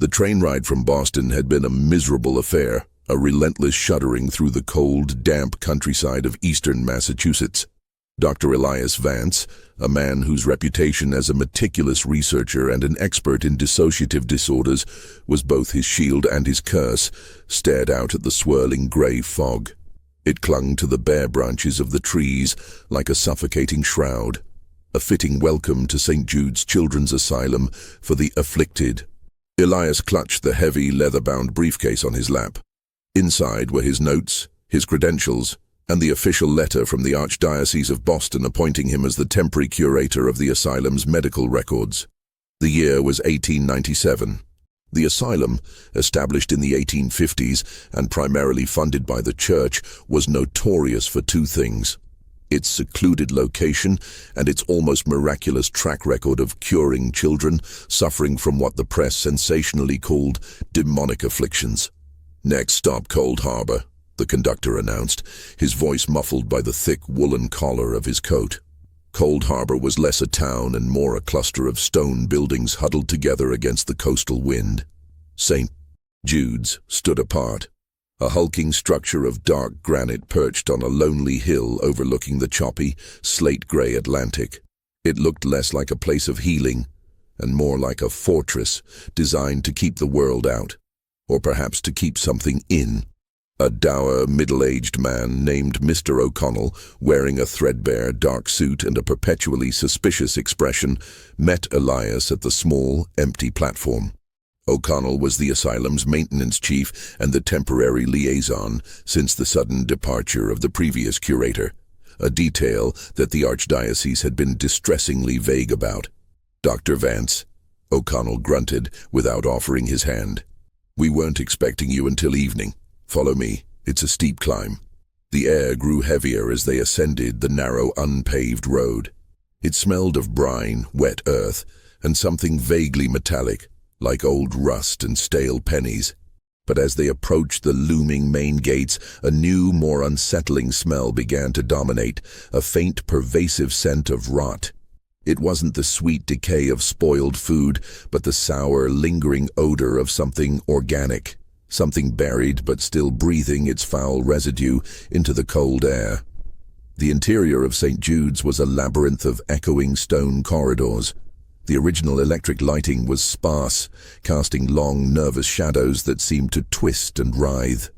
The train ride from Boston had been a miserable affair, a relentless shuddering through the cold, damp countryside of eastern Massachusetts. Dr. Elias Vance, a man whose reputation as a meticulous researcher and an expert in dissociative disorders was both his shield and his curse, stared out at the swirling grey fog. It clung to the bare branches of the trees like a suffocating shroud, a fitting welcome to St. Jude's Children's Asylum for the afflicted. Elias clutched the heavy, leather-bound briefcase on his lap. Inside were his notes, his credentials, and the official letter from the Archdiocese of Boston appointing him as the temporary curator of the asylum's medical records. The year was 1897. The asylum, established in the 1850s and primarily funded by the church, was notorious for two things: its secluded location and its almost miraculous track record of curing children suffering from what the press sensationally called demonic afflictions. "Next stop, Cold Harbor," the conductor announced, his voice muffled by the thick woolen collar of his coat. Cold Harbor was less a town and more a cluster of stone buildings huddled together against the coastal wind. St. Jude's stood apart, a hulking structure of dark granite perched on a lonely hill overlooking the choppy, slate-gray Atlantic. It looked less like a place of healing and more like a fortress designed to keep the world out, or perhaps to keep something in. A dour, middle-aged man named Mr. O'Connell, wearing a threadbare dark suit and a perpetually suspicious expression, met Elias at the small, empty platform. O'Connell was the asylum's maintenance chief and the temporary liaison since the sudden departure of the previous curator, a detail that the Archdiocese had been distressingly vague about. "Dr. Vance," O'Connell grunted without offering his hand. "We weren't expecting you until evening. Follow me. It's a steep climb." The air grew heavier as they ascended the narrow, unpaved road. It smelled of brine, wet earth, and something vaguely metallic, like old rust and stale pennies. But as they approached the looming main gates, a new, more unsettling smell began to dominate, a faint, pervasive scent of rot. It wasn't the sweet decay of spoiled food, but the sour, lingering odor of something organic. Something buried but still breathing its foul residue into the cold air. The interior of St. Jude's was a labyrinth of echoing stone corridors. The original electric lighting was sparse, casting long, nervous shadows that seemed to twist and writhe.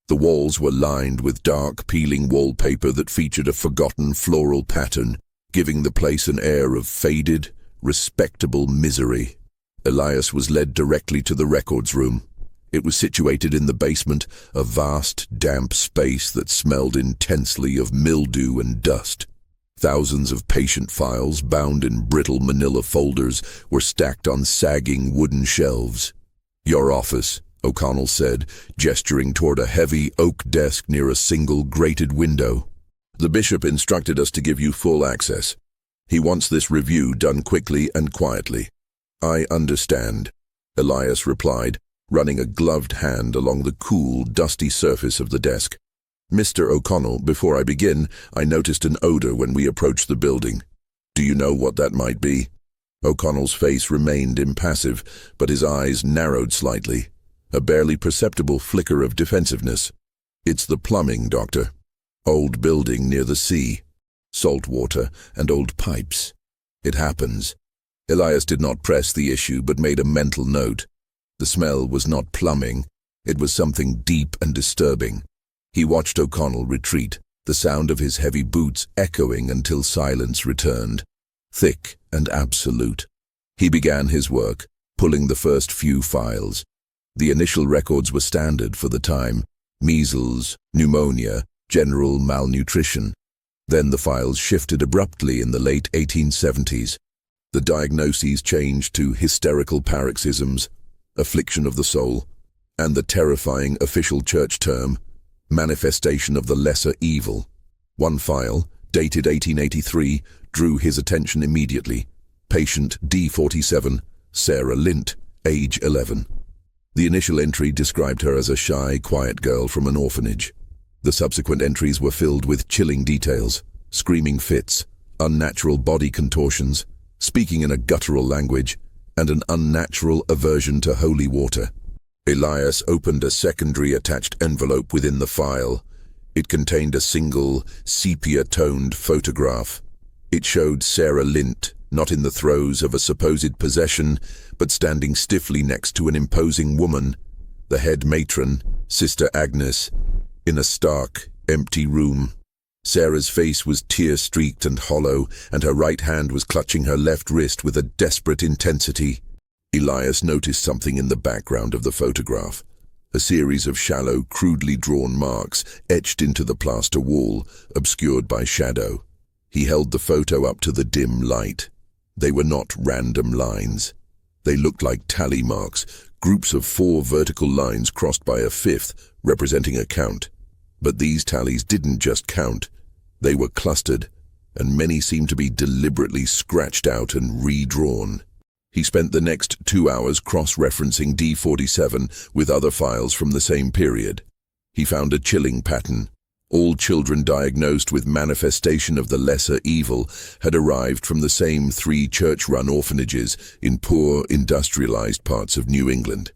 The walls were lined with dark, peeling wallpaper that featured a forgotten floral pattern, giving the place an air of faded, respectable misery. Elias was led directly to the records room. It was situated in the basement, a vast, damp space that smelled intensely of mildew and dust. Thousands of patient files, bound in brittle manila folders, were stacked on sagging wooden shelves. "Your office," O'Connell said, gesturing toward a heavy oak desk near a single grated window. "The bishop instructed us to give you full access. He wants this review done quickly and quietly." "I understand," Elias replied, running a gloved hand along the cool, dusty surface of the desk. "Mr. O'Connell, before I begin, I noticed an odor when we approached the building. Do you know what that might be?" O'Connell's face remained impassive, but his eyes narrowed slightly, a barely perceptible flicker of defensiveness. "It's the plumbing, Doctor. Old building near the sea. Salt water and old pipes. It happens." Elias did not press the issue, but made a mental note. The smell was not plumbing. It was something deep and disturbing. He watched O'Connell retreat, the sound of his heavy boots echoing until silence returned, thick and absolute. He began his work, pulling the first few files. The initial records were standard for the time: measles, pneumonia, general malnutrition. Then the files shifted abruptly in the late 1870s. The diagnoses changed to hysterical paroxysms, affliction of the soul, and the terrifying official church term, manifestation of the lesser evil. One file, dated 1883, drew his attention immediately. Patient D47, Sarah Lint, age 11. The initial entry described her as a shy, quiet girl from an orphanage. The subsequent entries were filled with chilling details: screaming fits, unnatural body contortions, speaking in a guttural language, and an unnatural aversion to holy water. Elias opened a secondary attached envelope within the file. It contained a single, sepia-toned photograph. It showed Sarah Lint, not in the throes of a supposed possession, but standing stiffly next to an imposing woman, the head matron, Sister Agnes, in a stark, empty room. Sarah's face was tear-streaked and hollow, and her right hand was clutching her left wrist with a desperate intensity. Elias noticed something in the background of the photograph. A series of shallow, crudely drawn marks etched into the plaster wall, obscured by shadow. He held the photo up to the dim light. They were not random lines. They looked like tally marks, groups of 4 vertical lines crossed by a 5th, representing a count. But these tallies didn't just count. They were clustered, and many seemed to be deliberately scratched out and redrawn. He spent the next 2 hours cross-referencing D47 with other files from the same period. He found a chilling pattern. All children diagnosed with manifestation of the lesser evil had arrived from the same 3 church-run orphanages in poor, industrialized parts of New England.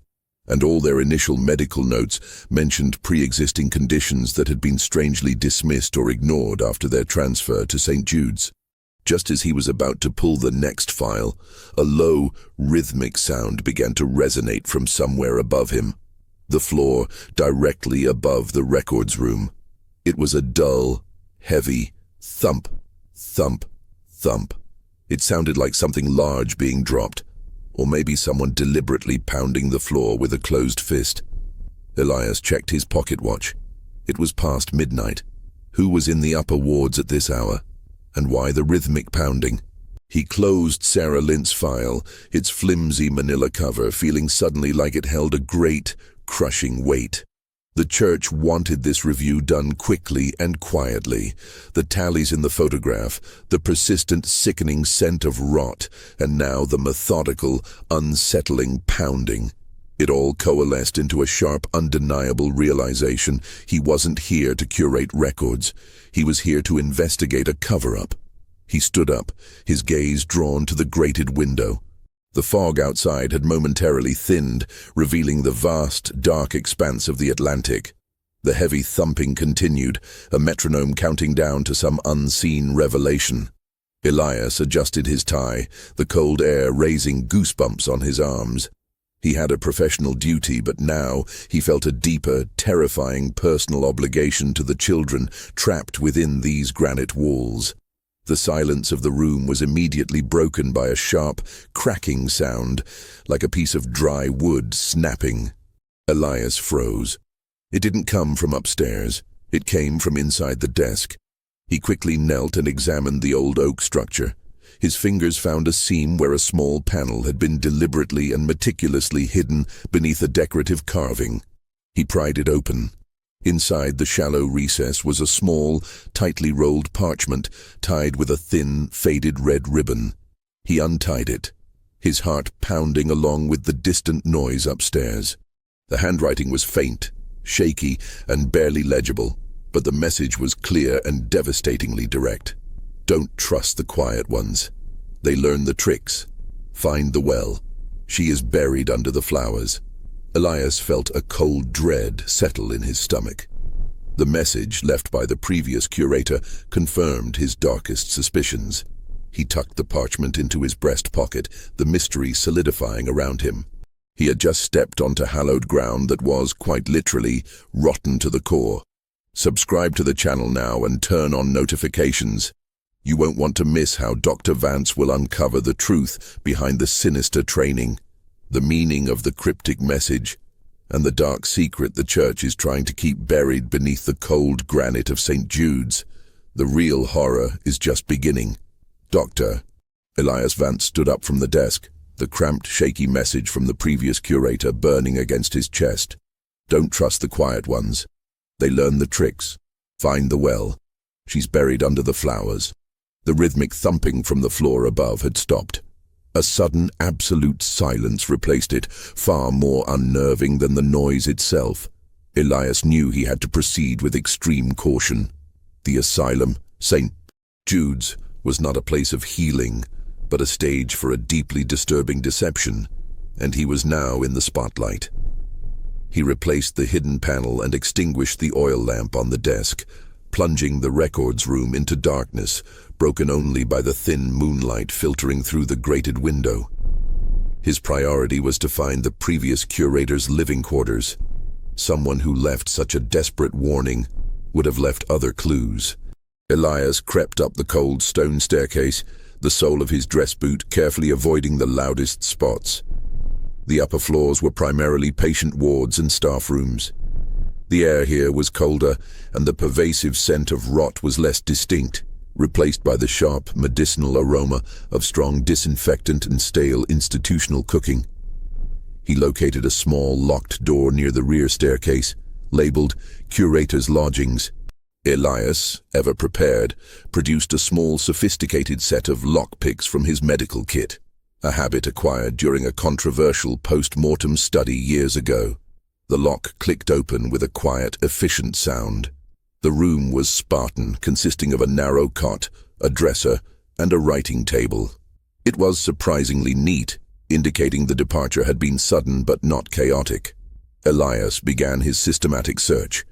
And all their initial medical notes mentioned pre-existing conditions that had been strangely dismissed or ignored after their transfer to St. Jude's. Just as he was about to pull the next file, a low, rhythmic sound began to resonate from somewhere above him. The floor, directly above the records room. It was a dull, heavy thump, thump, thump. It sounded like something large being dropped, or maybe someone deliberately pounding the floor with a closed fist. Elias checked his pocket watch. It was past midnight. Who was in the upper wards at this hour? And why the rhythmic pounding? He closed Sarah Lint's file, its flimsy manila cover feeling suddenly like it held a great, crushing weight. The church wanted this review done quickly and quietly. The tallies in the photograph, the persistent, sickening scent of rot, and now the methodical, unsettling pounding. It all coalesced into a sharp, undeniable realization. He wasn't here to curate records. He was here to investigate a cover-up. He stood up, his gaze drawn to the grated window. The fog outside had momentarily thinned, revealing the vast, dark expanse of the Atlantic. The heavy thumping continued, a metronome counting down to some unseen revelation. Elias adjusted his tie, the cold air raising goosebumps on his arms. He had a professional duty, but now he felt a deeper, terrifying personal obligation to the children trapped within these granite walls. The silence of the room was immediately broken by a sharp, cracking sound, like a piece of dry wood snapping. Elias froze. It didn't come from upstairs. It came from inside the desk. He quickly knelt and examined the old oak structure. His fingers found a seam where a small panel had been deliberately and meticulously hidden beneath a decorative carving. He pried it open. Inside the shallow recess was a small, tightly rolled parchment tied with a thin, faded red ribbon. He untied it, his heart pounding along with the distant noise upstairs. The handwriting was faint, shaky, and barely legible, but the message was clear and devastatingly direct. Don't trust the quiet ones. They learn the tricks. Find the well. She is buried under the flowers. Elias felt a cold dread settle in his stomach. The message left by the previous curator confirmed his darkest suspicions. He tucked the parchment into his breast pocket, the mystery solidifying around him. He had just stepped onto hallowed ground that was, quite literally, rotten to the core. Subscribe to the channel now and turn on notifications. You won't want to miss how Dr. Vance will uncover the truth behind the sinister training, the meaning of the cryptic message, and the dark secret the church is trying to keep buried beneath the cold granite of St. Jude's. The real horror is just beginning. Doctor. Elias Vance stood up from the desk, the cramped, shaky message from the previous curator burning against his chest. Don't trust the quiet ones. They learn the tricks. Find the well. She's buried under the flowers. The rhythmic thumping from the floor above had stopped. A sudden, absolute silence replaced it, far more unnerving than the noise itself. Elias knew he had to proceed with extreme caution. The asylum, St. Jude's, was not a place of healing, but a stage for a deeply disturbing deception, and he was now in the spotlight. He replaced the hidden panel and extinguished the oil lamp on the desk, plunging the records room into darkness, broken only by the thin moonlight filtering through the grated window. His priority was to find the previous curator's living quarters. Someone who left such a desperate warning would have left other clues. Elias crept up the cold stone staircase, the sole of his dress boot carefully avoiding the loudest spots. The upper floors were primarily patient wards and staff rooms. The air here was colder, and the pervasive scent of rot was less distinct, replaced by the sharp, medicinal aroma of strong disinfectant and stale institutional cooking. He located a small, locked door near the rear staircase, labeled Curator's Lodgings. Elias, ever prepared, produced a small, sophisticated set of lockpicks from his medical kit, a habit acquired during a controversial post-mortem study years ago. The lock clicked open with a quiet, efficient sound. The room was Spartan, consisting of a narrow cot, a dresser, and a writing table. It was surprisingly neat, indicating the departure had been sudden but not chaotic. Elias began his systematic search.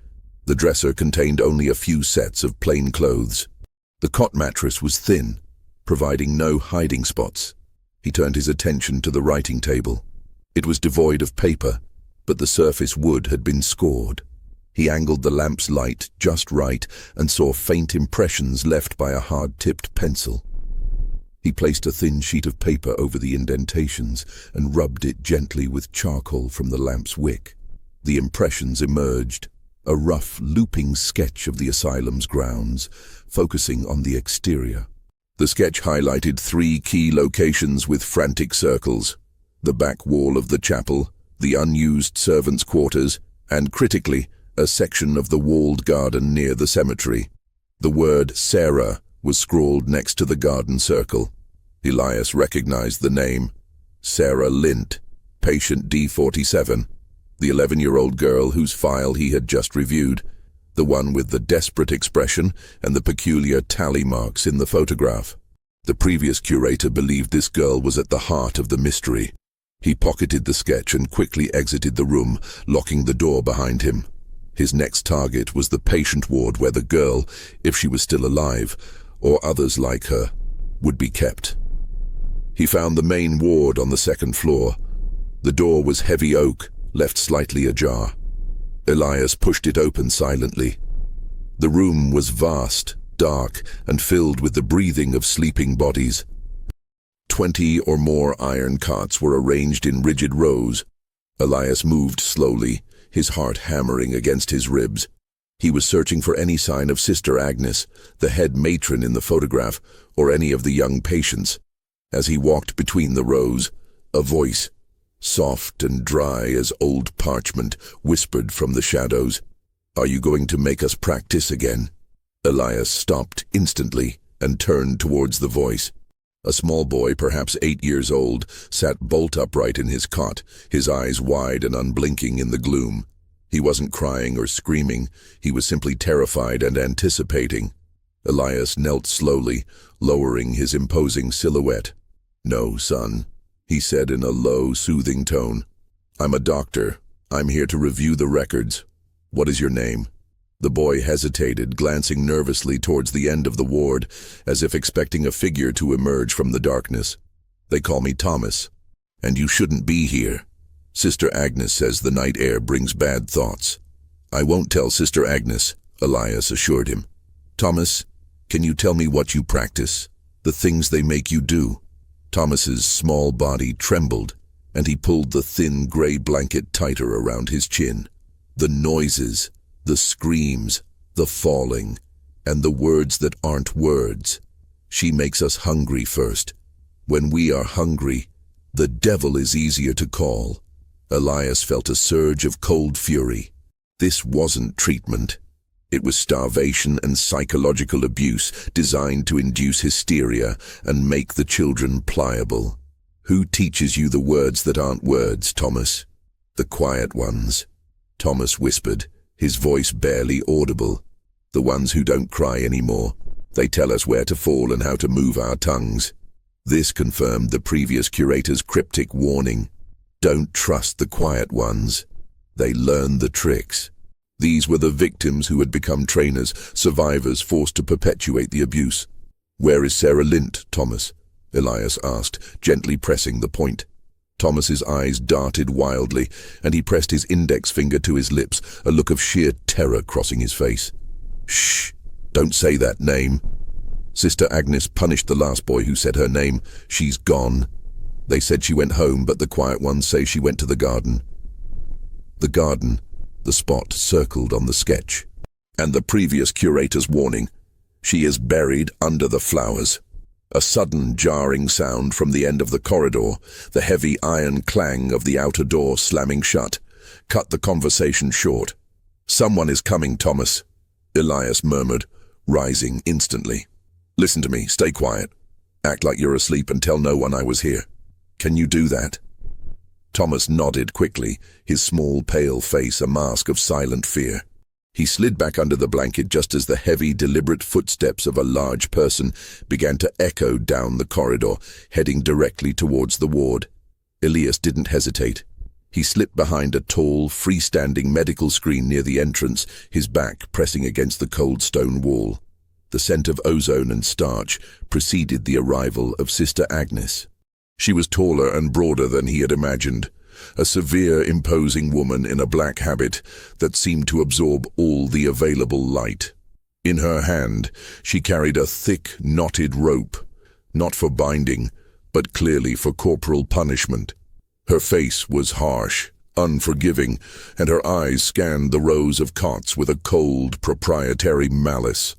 The dresser contained only a few sets of plain clothes. The cot mattress was thin, providing no hiding spots. He turned his attention to the writing table. It was devoid of paper, but the surface wood had been scored. He angled the lamp's light just right and saw faint impressions left by a hard-tipped pencil. He placed a thin sheet of paper over the indentations and rubbed it gently with charcoal from the lamp's wick. The impressions emerged, a rough, looping sketch of the asylum's grounds, focusing on the exterior. The sketch highlighted 3 key locations with frantic circles: the back wall of the chapel, the unused servants' quarters, and, critically, a section of the walled garden near the cemetery. The word Sarah was scrawled next to the garden circle. Elias recognized the name: Sarah Lint, patient D47, the 11-year-old girl whose file he had just reviewed, the one with the desperate expression and the peculiar tally marks in the photograph. The previous curator believed this girl was at the heart of the mystery. He pocketed the sketch and quickly exited the room, locking the door behind him. His next target was the patient ward where the girl, if she was still alive, or others like her, would be kept. He found the main ward on the 2nd floor. The door was heavy oak, left slightly ajar. Elias pushed it open silently. The room was vast, dark, and filled with the breathing of sleeping bodies. 20 or more iron cots were arranged in rigid rows. Elias moved slowly, his heart hammering against his ribs. He was searching for any sign of Sister Agnes, the head matron in the photograph, or any of the young patients. As he walked between the rows, a voice, soft and dry as old parchment, whispered from the shadows, "Are you going to make us practice again?" Elias stopped instantly and turned towards the voice. A small boy, perhaps 8 years old, sat bolt upright in his cot, his eyes wide and unblinking in the gloom. He wasn't crying or screaming, he was simply terrified and anticipating. Elias knelt slowly, lowering his imposing silhouette. "No, son," he said in a low, soothing tone. "I'm a doctor. I'm here to review the records. What is your name?" The boy hesitated, glancing nervously towards the end of the ward, as if expecting a figure to emerge from the darkness. "They call me Thomas. And you shouldn't be here. Sister Agnes says the night air brings bad thoughts." "I won't tell Sister Agnes," Elias assured him. "Thomas, can you tell me what you practice? The things they make you do?" Thomas's small body trembled, and he pulled the thin gray blanket tighter around his chin. The noises, the screams, the falling, and the words that aren't words. She makes us hungry first. When we are hungry, the devil is easier to call. Elias felt a surge of cold fury. This wasn't treatment. It was starvation and psychological abuse designed to induce hysteria and make the children pliable. "Who teaches you the words that aren't words, Thomas?" "The quiet ones," Thomas whispered, his voice barely audible. "The ones who don't cry anymore. They tell us where to fall and how to move our tongues." This confirmed the previous curator's cryptic warning. Don't trust the quiet ones. They learn the tricks. These were the victims who had become trainers, survivors forced to perpetuate the abuse. "Where is Sarah Lint, Thomas?" Elias asked, gently pressing the point. Thomas's eyes darted wildly, and he pressed his index finger to his lips, a look of sheer terror crossing his face. "Shh! Don't say that name." Sister Agnes punished the last boy who said her name. "She's gone. They said she went home, but the quiet ones say she went to the garden." The garden, the spot circled on the sketch. And the previous curator's warning. "She is buried under the flowers." A sudden jarring sound from the end of the corridor, the heavy iron clang of the outer door slamming shut, cut the conversation short. "Someone is coming, Thomas," Elias murmured, rising instantly. "Listen to me, stay quiet. Act like you're asleep and tell no one I was here. Can you do that?" Thomas nodded quickly, his small, pale face a mask of silent fear. He slid back under the blanket just as the heavy, deliberate footsteps of a large person began to echo down the corridor, heading directly towards the ward. Elias didn't hesitate. He slipped behind a tall, freestanding medical screen near the entrance, his back pressing against the cold stone wall. The scent of ozone and starch preceded the arrival of Sister Agnes. She was taller and broader than he had imagined, a severe, imposing woman in a black habit that seemed to absorb all the available light. In her hand, she carried a thick, knotted rope, not for binding, but clearly for corporal punishment. Her face was harsh, unforgiving, and her eyes scanned the rows of cots with a cold, proprietary malice.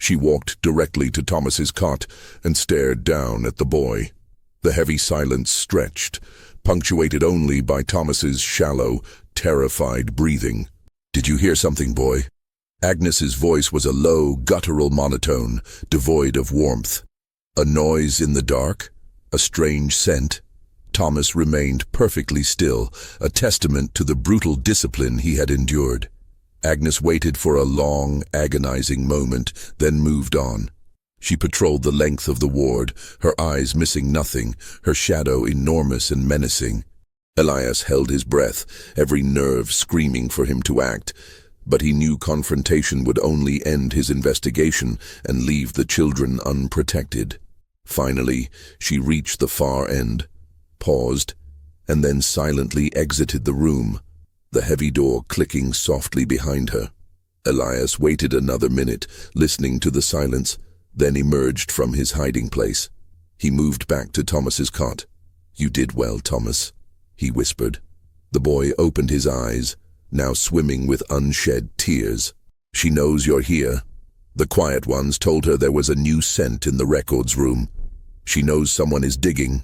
She walked directly to Thomas's cot and stared down at the boy. The heavy silence stretched, punctuated only by Thomas's shallow, terrified breathing. "Did you hear something, boy?" Agnes's voice was a low, guttural monotone, devoid of warmth. A noise in the dark? A strange scent? Thomas remained perfectly still, a testament to the brutal discipline he had endured. Agnes waited for a long, agonizing moment, then moved on. She patrolled the length of the ward, her eyes missing nothing, her shadow enormous and menacing. Elias held his breath, every nerve screaming for him to act, but he knew confrontation would only end his investigation and leave the children unprotected. Finally, she reached the far end, paused, and then silently exited the room, the heavy door clicking softly behind her. Elias waited another minute, listening to the silence, then emerged from his hiding place. He moved back to Thomas's cot. "You did well, Thomas," he whispered. The boy opened his eyes, now swimming with unshed tears. "She knows you're here. The quiet ones told her there was a new scent in the records room. She knows someone is digging."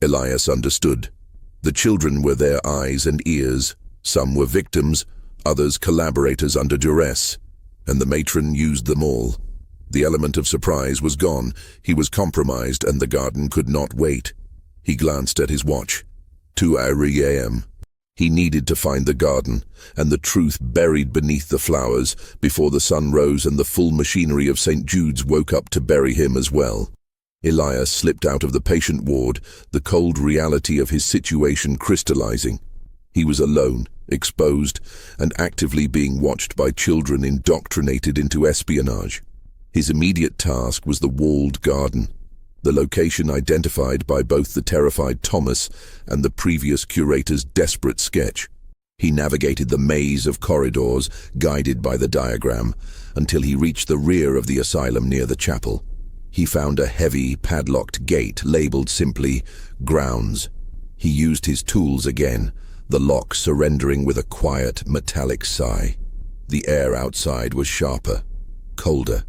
Elias understood. The children were their eyes and ears. Some were victims, others collaborators under duress, and the matron used them all. The element of surprise was gone. He was compromised, and the garden could not wait. He glanced at his watch. 2:00 a.m. He needed to find the garden, and the truth buried beneath the flowers, before the sun rose and the full machinery of St. Jude's woke up to bury him as well. Elias slipped out of the patient ward, the cold reality of his situation crystallizing. He was alone, exposed, and actively being watched by children indoctrinated into espionage. His immediate task was the walled garden, the location identified by both the terrified Thomas and the previous curator's desperate sketch. He navigated the maze of corridors, guided by the diagram, until he reached the rear of the asylum near the chapel. He found a heavy, padlocked gate labeled simply, "Grounds." He used his tools again, the lock surrendering with a quiet, metallic sigh. The air outside was sharper, colder.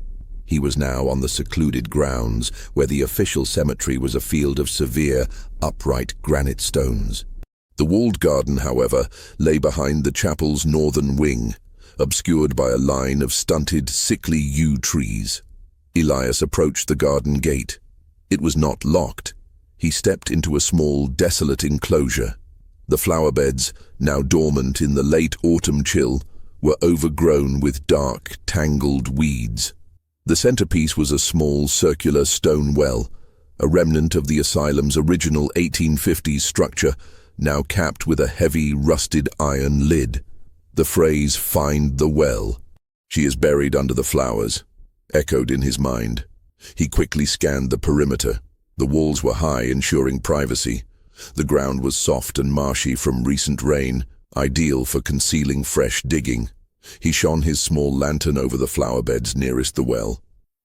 He was now on the secluded grounds, where the official cemetery was a field of severe, upright granite stones. The walled garden, however, lay behind the chapel's northern wing, obscured by a line of stunted, sickly yew trees. Elias approached the garden gate. It was not locked. He stepped into a small, desolate enclosure. The flower beds, now dormant in the late autumn chill, were overgrown with dark, tangled weeds. The centerpiece was a small, circular stone well, a remnant of the asylum's original 1850s structure, now capped with a heavy, rusted iron lid. The phrase, "Find the well," "She is buried under the flowers," echoed in his mind. He quickly scanned the perimeter. The walls were high, ensuring privacy. The ground was soft and marshy from recent rain, ideal for concealing fresh digging. He shone his small lantern over the flower beds nearest the well.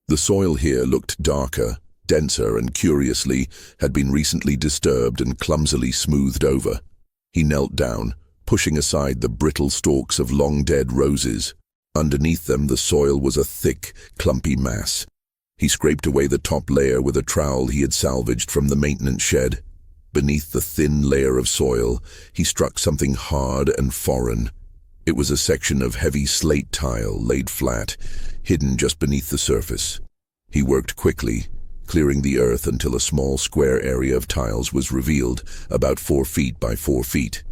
The soil here looked darker, denser, and curiously had been recently disturbed and clumsily smoothed over. He knelt down, pushing aside the brittle stalks of long-dead roses. Underneath them, the soil was a thick, clumpy mass. He scraped away the top layer with a trowel he had salvaged from the maintenance shed. Beneath the thin layer of soil, he struck something hard and foreign. It was a section of heavy slate tile laid flat, hidden just beneath the surface. He worked quickly, clearing the earth until a small square area of tiles was revealed, about 4 feet by 4 feet.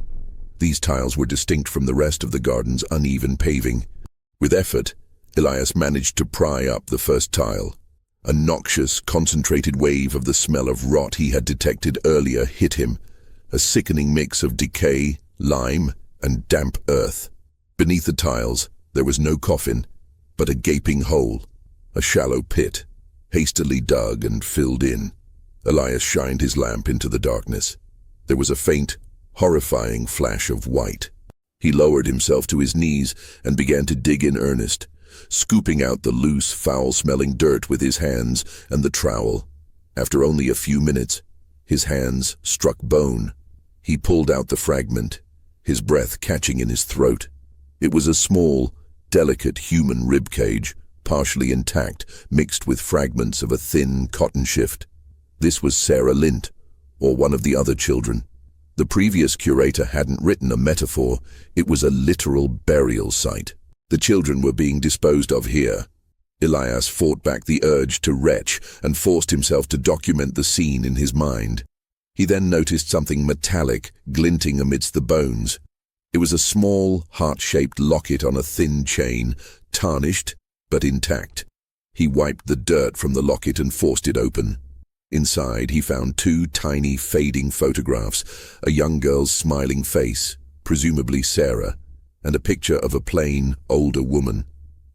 These tiles were distinct from the rest of the garden's uneven paving. With effort, Elias managed to pry up the first tile. A noxious, concentrated wave of the smell of rot he had detected earlier hit him, a sickening mix of decay, lime, and damp earth. Beneath the tiles, there was no coffin, but a gaping hole, a shallow pit, hastily dug and filled in. Elias shined his lamp into the darkness. There was a faint, horrifying flash of white. He lowered himself to his knees and began to dig in earnest, scooping out the loose, foul-smelling dirt with his hands and the trowel. After only a few minutes, his hands struck bone. He pulled out the fragment, his breath catching in his throat. It was a small, delicate human rib cage, partially intact, mixed with fragments of a thin cotton shift. This was Sarah Lint, or one of the other children. The previous curator hadn't written a metaphor, it was a literal burial site. The children were being disposed of here. Elias fought back the urge to retch and forced himself to document the scene in his mind. He then noticed something metallic glinting amidst the bones. It was a small, heart-shaped locket on a thin chain, tarnished but intact. He wiped the dirt from the locket and forced it open. Inside, he found 2 tiny, fading photographs, a young girl's smiling face, presumably Sarah, and a picture of a plain, older woman,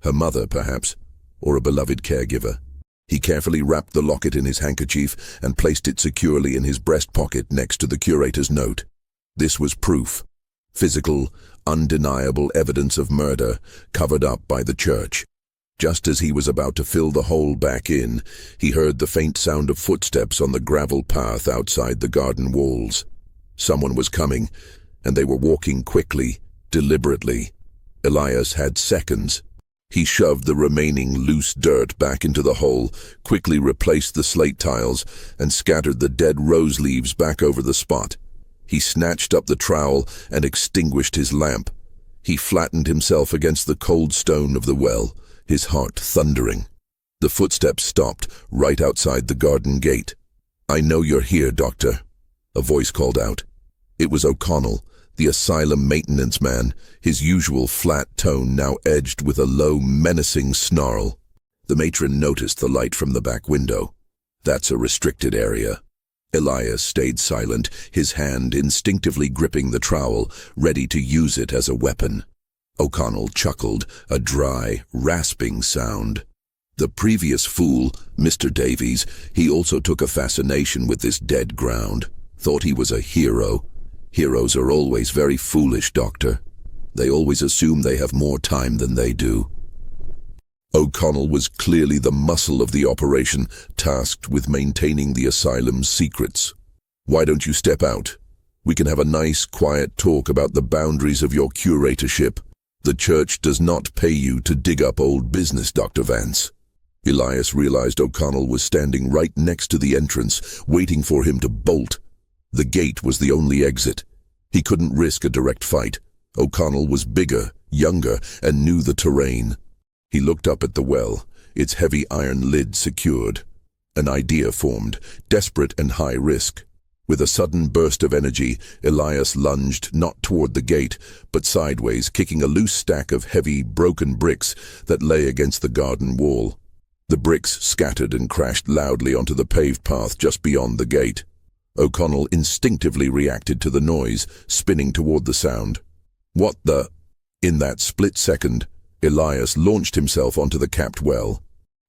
her mother perhaps, or a beloved caregiver. He carefully wrapped the locket in his handkerchief and placed it securely in his breast pocket next to the curator's note. This was proof. Physical, undeniable evidence of murder, covered up by the church. Just as he was about to fill the hole back in, he heard the faint sound of footsteps on the gravel path outside the garden walls. Someone was coming, and they were walking quickly, deliberately. Elias had seconds. He shoved the remaining loose dirt back into the hole, quickly replaced the slate tiles, and scattered the dead rose leaves back over the spot. He snatched up the trowel and extinguished his lamp. He flattened himself against the cold stone of the well, his heart thundering. The footsteps stopped right outside the garden gate. "I know you're here, Doctor," a voice called out. It was O'Connell, the asylum maintenance man, his usual flat tone now edged with a low, menacing snarl. The matron noticed the light from the back window. "That's a restricted area." Elias stayed silent, his hand instinctively gripping the trowel, ready to use it as a weapon. O'Connell chuckled, a dry, rasping sound. The previous fool, Mr. Davies, he also took a fascination with this dead ground, thought he was a hero. Heroes are always very foolish, Doctor. They always assume they have more time than they do. O'Connell was clearly the muscle of the operation, tasked with maintaining the asylum's secrets. "Why don't you step out? We can have a nice, quiet talk about the boundaries of your curatorship. The church does not pay you to dig up old business, Dr. Vance." Elias realized O'Connell was standing right next to the entrance, waiting for him to bolt. The gate was the only exit. He couldn't risk a direct fight. O'Connell was bigger, younger, and knew the terrain. He looked up at the well, its heavy iron lid secured. An idea formed, desperate and high risk. With a sudden burst of energy, Elias lunged not toward the gate, but sideways, kicking a loose stack of heavy, broken bricks that lay against the garden wall. The bricks scattered and crashed loudly onto the paved path just beyond the gate. O'Connell instinctively reacted to the noise, spinning toward the sound. What the... In that split second, Elias launched himself onto the capped well.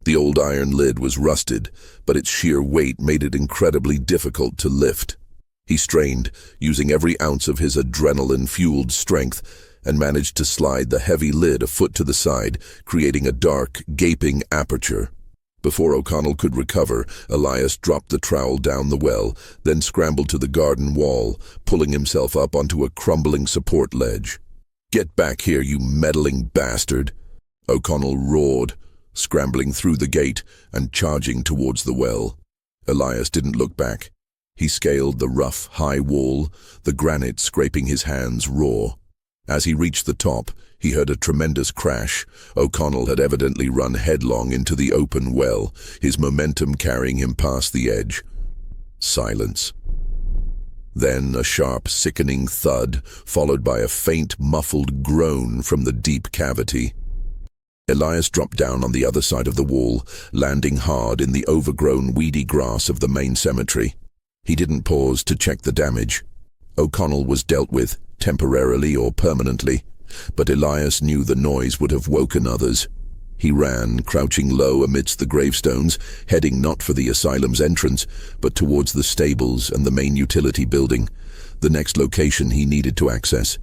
The old iron lid was rusted, but its sheer weight made it incredibly difficult to lift. He strained, using every ounce of his adrenaline-fueled strength, and managed to slide the heavy lid a foot to the side, creating a dark, gaping aperture. Before O'Connell could recover, Elias dropped the trowel down the well, then scrambled to the garden wall, pulling himself up onto a crumbling support ledge. "Get back here, you meddling bastard!" O'Connell roared, scrambling through the gate and charging towards the well. Elias didn't look back. He scaled the rough, high wall, the granite scraping his hands raw. As he reached the top, he heard a tremendous crash. O'Connell had evidently run headlong into the open well, his momentum carrying him past the edge. Silence. Then a sharp, sickening thud, followed by a faint, muffled groan from the deep cavity. Elias dropped down on the other side of the wall, landing hard in the overgrown, weedy grass of the main cemetery. He didn't pause to check the damage. O'Connell was dealt with, temporarily or permanently, but Elias knew the noise would have woken others. He ran, crouching low amidst the gravestones, heading not for the asylum's entrance, but towards the stables and the main utility building, the next location he needed to access.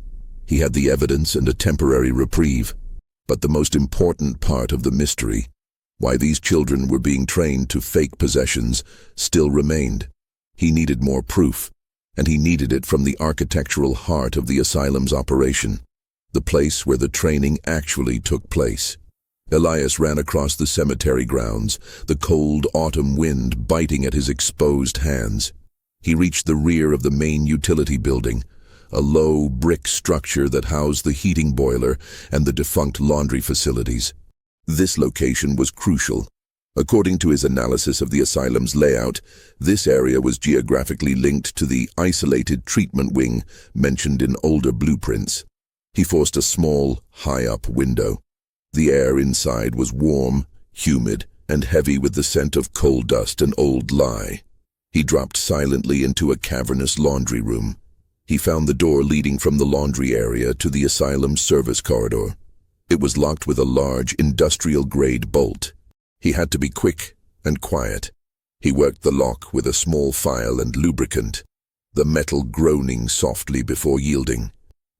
He had the evidence and a temporary reprieve. But the most important part of the mystery, why these children were being trained to fake possessions, still remained. He needed more proof, and he needed it from the architectural heart of the asylum's operation, the place where the training actually took place. Elias ran across the cemetery grounds, the cold autumn wind biting at his exposed hands. He reached the rear of the main utility building, a low brick structure that housed the heating boiler and the defunct laundry facilities. This location was crucial. According to his analysis of the asylum's layout, this area was geographically linked to the isolated treatment wing mentioned in older blueprints. He forced a small, high-up window. The air inside was warm, humid, and heavy with the scent of coal dust and old lye. He dropped silently into a cavernous laundry room. He found the door leading from the laundry area to the asylum's service corridor. It was locked with a large, industrial-grade bolt. He had to be quick and quiet. He worked the lock with a small file and lubricant, the metal groaning softly before yielding.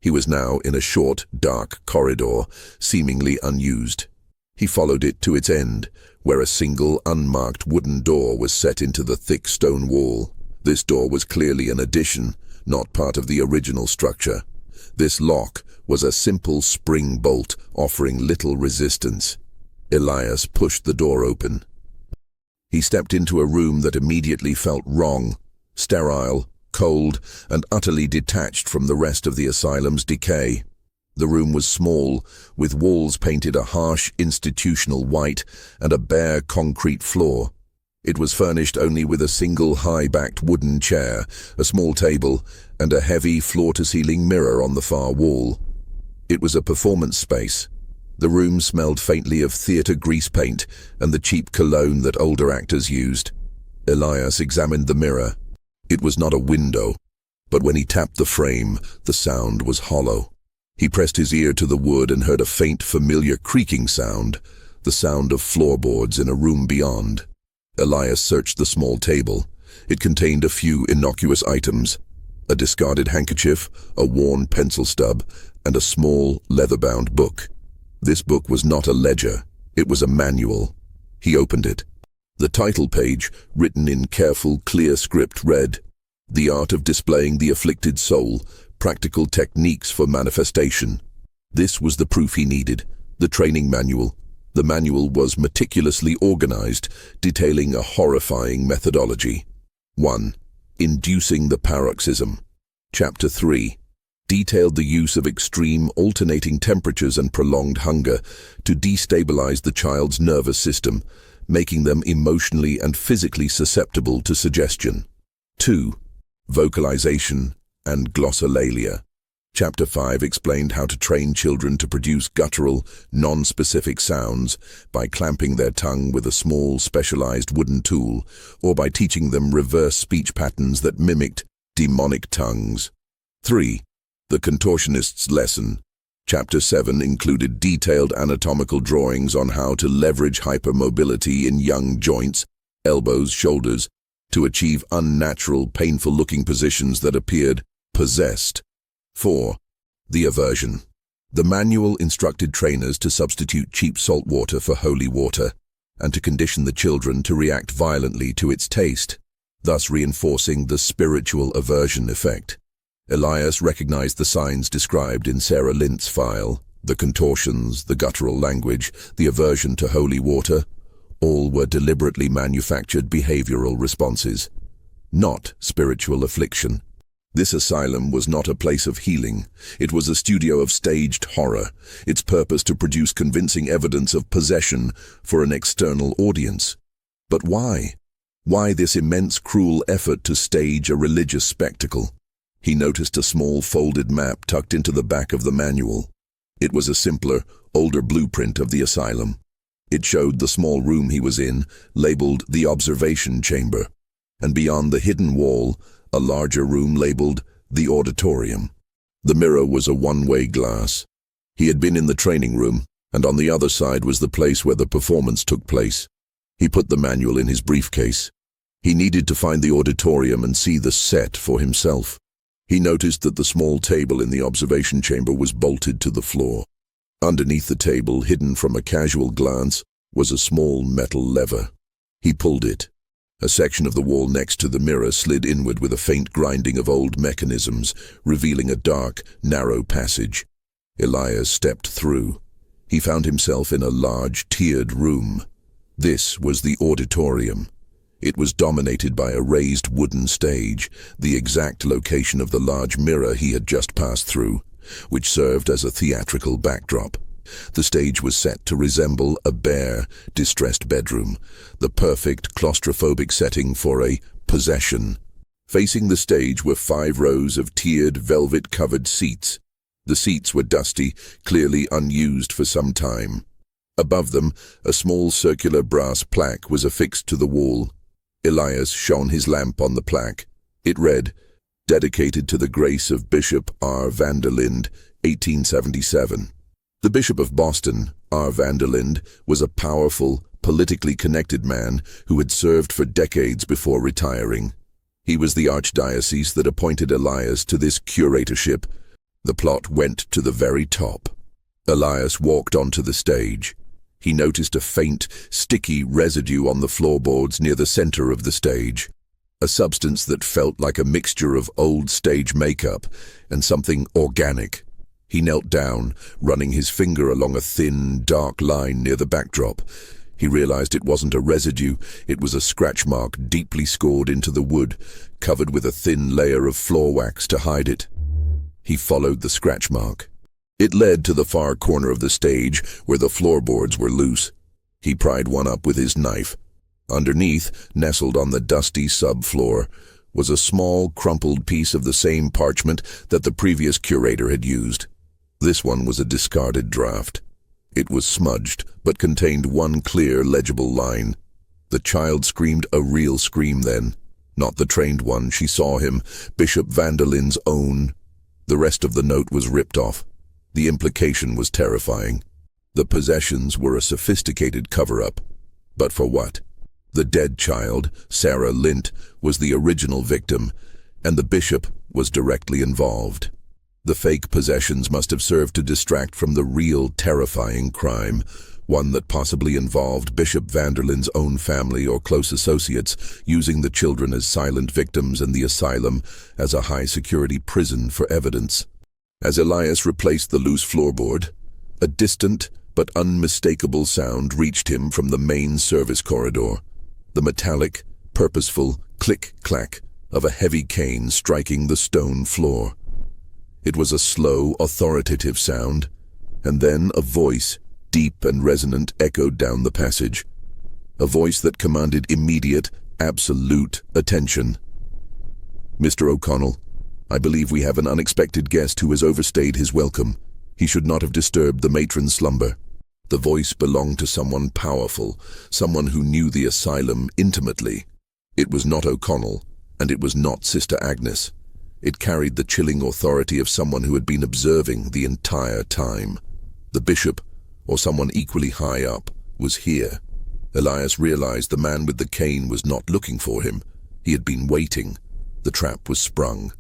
He was now in a short, dark corridor, seemingly unused. He followed it to its end, where a single, unmarked wooden door was set into the thick stone wall. This door was clearly an addition, not part of the original structure. This lock was a simple spring bolt offering little resistance. Elias pushed the door open. He stepped into a room that immediately felt wrong, sterile, cold, and utterly detached from the rest of the asylum's decay. The room was small, with walls painted a harsh institutional white and a bare concrete floor. It was furnished only with a single high-backed wooden chair, a small table, and a heavy floor-to-ceiling mirror on the far wall. It was a performance space. The room smelled faintly of theatre grease paint and the cheap cologne that older actors used. Elias examined the mirror. It was not a window, but when he tapped the frame, the sound was hollow. He pressed his ear to the wood and heard a faint, familiar creaking sound, the sound of floorboards in a room beyond. Elias searched the small table. It contained a few innocuous items: a discarded handkerchief, a worn pencil stub, and a small, leather-bound book. This book was not a ledger. It was a manual. He opened it. The title page, written in careful, clear script, read, "The Art of Displaying the Afflicted Soul, Practical Techniques for Manifestation." This was the proof he needed, the training manual. The manual was meticulously organized, detailing a horrifying methodology. 1. Inducing the paroxysm. Chapter 3. Detailed the use of extreme alternating temperatures and prolonged hunger to destabilize the child's nervous system, making them emotionally and physically susceptible to suggestion. 2. Vocalization and glossolalia. Chapter 5 explained how to train children to produce guttural, non-specific sounds by clamping their tongue with a small, specialized wooden tool, or by teaching them reverse speech patterns that mimicked demonic tongues. 3. The Contortionist's Lesson. Chapter 7 included detailed anatomical drawings on how to leverage hypermobility in young joints, elbows, shoulders, to achieve unnatural, painful-looking positions that appeared possessed. 4. The Aversion. The manual instructed trainers to substitute cheap salt water for holy water, and to condition the children to react violently to its taste, thus reinforcing the spiritual aversion effect. Elias recognized the signs described in Sarah Lint's file: the contortions, the guttural language, the aversion to holy water. All were deliberately manufactured behavioral responses, not spiritual affliction. This asylum was not a place of healing. It was a studio of staged horror, its purpose to produce convincing evidence of possession for an external audience. But why? Why this immense, cruel effort to stage a religious spectacle? He noticed a small folded map tucked into the back of the manual. It was a simpler, older blueprint of the asylum. It showed the small room he was in, labeled the observation chamber, and beyond the hidden wall, a larger room labeled the auditorium. The mirror was a one-way glass. He had been in the training room, and on the other side was the place where the performance took place. He put the manual in his briefcase. He needed to find the auditorium and see the set for himself. He noticed that the small table in the observation chamber was bolted to the floor. Underneath the table, hidden from a casual glance, was a small metal lever. He pulled it. A section of the wall next to the mirror slid inward with a faint grinding of old mechanisms, revealing a dark, narrow passage. Elias stepped through. He found himself in a large, tiered room. This was the auditorium. It was dominated by a raised wooden stage, the exact location of the large mirror he had just passed through, which served as a theatrical backdrop. The stage was set to resemble a bare, distressed bedroom, the perfect claustrophobic setting for a possession. Facing the stage were 5 rows of tiered, velvet-covered seats. The seats were dusty, clearly unused for some time. Above them, a small circular brass plaque was affixed to the wall. Elias shone his lamp on the plaque. It read, "Dedicated to the grace of Bishop R. Vanderlinde, 1877. The Bishop of Boston, R. Vanderlinde, was a powerful, politically connected man who had served for decades before retiring. He was the archdiocese that appointed Elias to this curatorship. The plot went to the very top. Elias walked onto the stage. He noticed a faint, sticky residue on the floorboards near the center of the stage, a substance that felt like a mixture of old stage makeup and something organic. He knelt down, running his finger along a thin, dark line near the backdrop. He realized it wasn't a residue, it was a scratch mark deeply scored into the wood, covered with a thin layer of floor wax to hide it. He followed the scratch mark. It led to the far corner of the stage where the floorboards were loose. He pried one up with his knife. Underneath, nestled on the dusty subfloor, was a small, crumpled piece of the same parchment that the previous curator had used. This one was a discarded draft. It was smudged, but contained one clear, legible line. The child screamed a real scream then, not the trained one. She saw him, Bishop Vanderlinde's own. The rest of the note was ripped off. The implication was terrifying. The possessions were a sophisticated cover-up. But for what? The dead child, Sarah Lint, was the original victim, and the bishop was directly involved. The fake possessions must have served to distract from the real, terrifying crime, one that possibly involved Bishop Vanderlinde's own family or close associates, using the children as silent victims and the asylum as a high-security prison for evidence. As Elias replaced the loose floorboard, a distant but unmistakable sound reached him from the main service corridor, the metallic, purposeful click-clack of a heavy cane striking the stone floor. It was a slow, authoritative sound, and then a voice, deep and resonant, echoed down the passage. A voice that commanded immediate, absolute attention. "Mr. O'Connell, I believe we have an unexpected guest who has overstayed his welcome. He should not have disturbed the matron's slumber." The voice belonged to someone powerful, someone who knew the asylum intimately. It was not O'Connell, and it was not Sister Agnes. It carried the chilling authority of someone who had been observing the entire time. The bishop, or someone equally high up, was here. Elias realized the man with the cane was not looking for him. He had been waiting. The trap was sprung.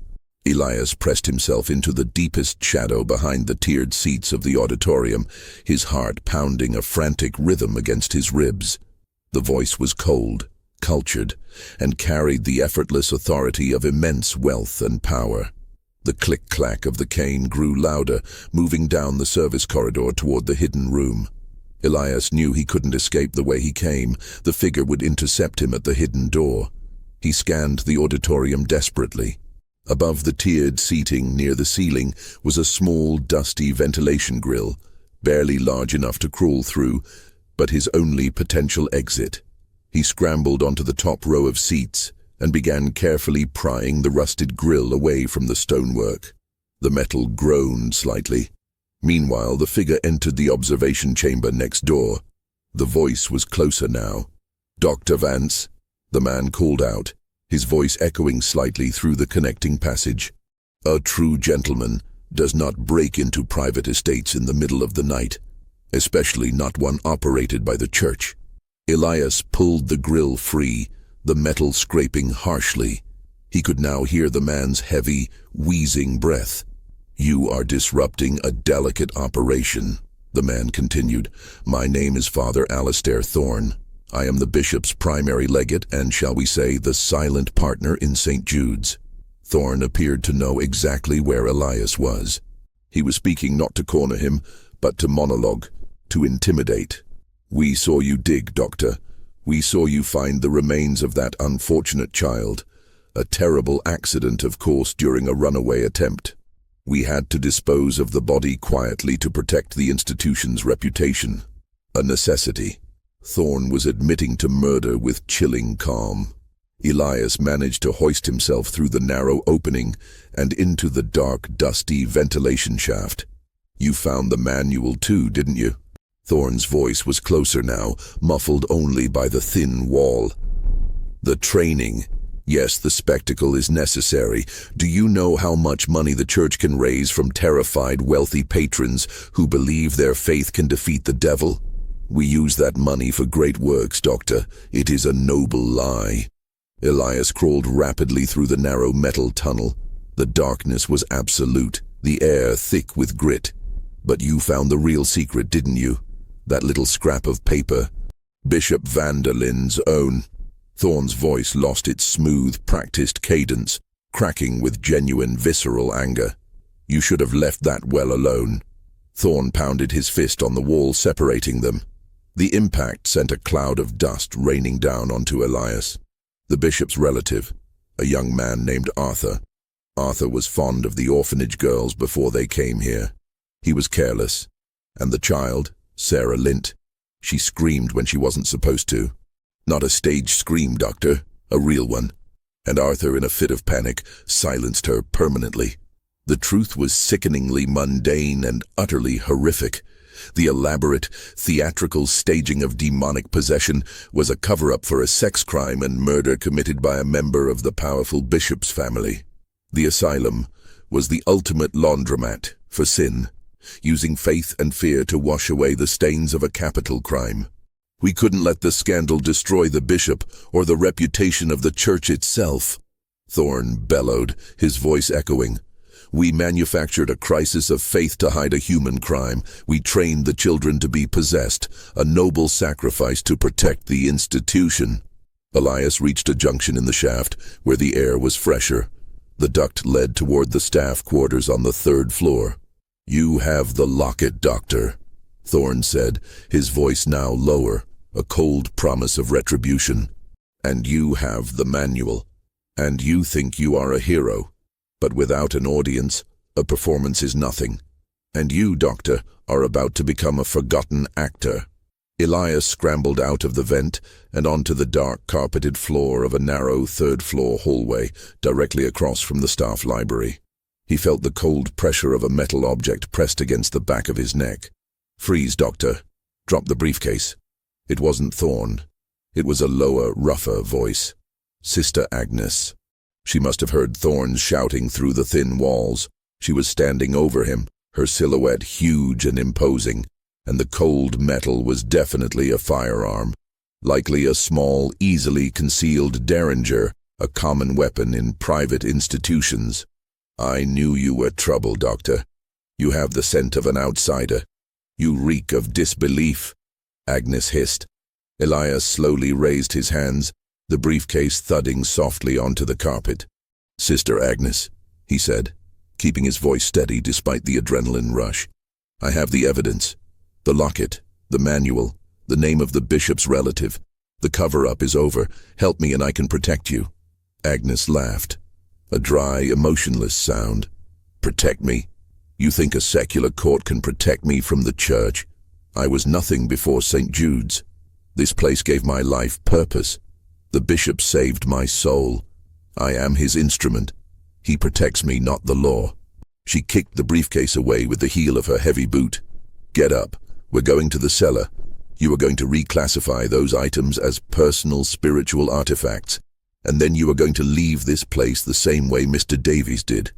Elias pressed himself into the deepest shadow behind the tiered seats of the auditorium, his heart pounding a frantic rhythm against his ribs. The voice was cold, cultured, and carried the effortless authority of immense wealth and power. The click-clack of the cane grew louder, moving down the service corridor toward the hidden room. Elias knew he couldn't escape the way he came. The figure would intercept him at the hidden door. He scanned the auditorium desperately. Above the tiered seating near the ceiling was a small, dusty ventilation grill, barely large enough to crawl through, but his only potential exit. He scrambled onto the top row of seats and began carefully prying the rusted grill away from the stonework. The metal groaned slightly. Meanwhile, the figure entered the observation chamber next door. The voice was closer now. "Dr. Vance," the man called out, his voice echoing slightly through the connecting passage. "A true gentleman does not break into private estates in the middle of the night, especially not one operated by the church." Elias pulled the grill free, the metal scraping harshly. He could now hear the man's heavy, wheezing breath. "You are disrupting a delicate operation," the man continued. "My name is Father Alistair Thorne. I am the bishop's primary legate and, shall we say, the silent partner in St. Jude's." Thorne appeared to know exactly where Elias was. He was speaking not to corner him, but to monologue, to intimidate. "We saw you dig, Doctor. We saw you find the remains of that unfortunate child. A terrible accident, of course, during a runaway attempt. We had to dispose of the body quietly to protect the institution's reputation. A necessity." Thorne was admitting to murder with chilling calm. Elias managed to hoist himself through the narrow opening and into the dark, dusty ventilation shaft. "You found the manual too, didn't you?" Thorne's voice was closer now, muffled only by the thin wall. "The training. Yes, the spectacle is necessary. Do you know how much money the church can raise from terrified, wealthy patrons who believe their faith can defeat the devil? We use that money for great works, Doctor. It is a noble lie." Elias crawled rapidly through the narrow metal tunnel. The darkness was absolute, the air thick with grit. "But you found the real secret, didn't you? That little scrap of paper. Bishop Vanderlin's own." Thorne's voice lost its smooth, practiced cadence, cracking with genuine, visceral anger. "You should have left that well alone." Thorne pounded his fist on the wall, separating them. The impact sent a cloud of dust raining down onto Elias. The bishop's relative, a young man named Arthur. Arthur was fond of the orphanage girls before they came here. He was careless. And the child, Sarah Lint, she screamed when she wasn't supposed to. Not a staged scream, Doctor, a real one. And Arthur, in a fit of panic, silenced her permanently. The truth was sickeningly mundane and utterly horrific. The elaborate, theatrical staging of demonic possession was a cover-up for a sex crime and murder committed by a member of the powerful bishop's family. The asylum was the ultimate laundromat for sin, using faith and fear to wash away the stains of a capital crime. We couldn't let the scandal destroy the bishop or the reputation of the church itself. Thorne bellowed, his voice echoing. We manufactured a crisis of faith to hide a human crime. We trained the children to be possessed, a noble sacrifice to protect the institution. Elias reached a junction in the shaft where the air was fresher. The duct led toward the staff quarters on the 3rd floor. "You have the locket, Doctor," Thorne said, his voice now lower, a cold promise of retribution. "And you have the manual. And you think you are a hero. But without an audience, a performance is nothing. And you, Doctor, are about to become a forgotten actor." Elias scrambled out of the vent and onto the dark carpeted floor of a narrow third-floor hallway directly across from the staff library. He felt the cold pressure of a metal object pressed against the back of his neck. "Freeze, Doctor. Drop the briefcase." It wasn't Thorne. It was a lower, rougher voice. Sister Agnes. She must have heard Thorne's shouting through the thin walls. She was standing over him, her silhouette huge and imposing, and the cold metal was definitely a firearm, likely a small, easily concealed derringer, a common weapon in private institutions. "I knew you were trouble, Doctor. You have the scent of an outsider. You reek of disbelief," Agnes hissed. Elias slowly raised his hands, the briefcase thudding softly onto the carpet. "Sister Agnes," he said, keeping his voice steady despite the adrenaline rush. "I have the evidence. The locket, the manual, the name of the bishop's relative. The cover-up is over. Help me and I can protect you." Agnes laughed. A dry, emotionless sound. "Protect me? You think a secular court can protect me from the church? I was nothing before St. Jude's. This place gave my life purpose. The bishop saved my soul. I am his instrument. He protects me, not the law." She kicked the briefcase away with the heel of her heavy boot. "Get up. We're going to the cellar. You are going to reclassify those items as personal spiritual artifacts, and then you are going to leave this place the same way Mr. Davies did,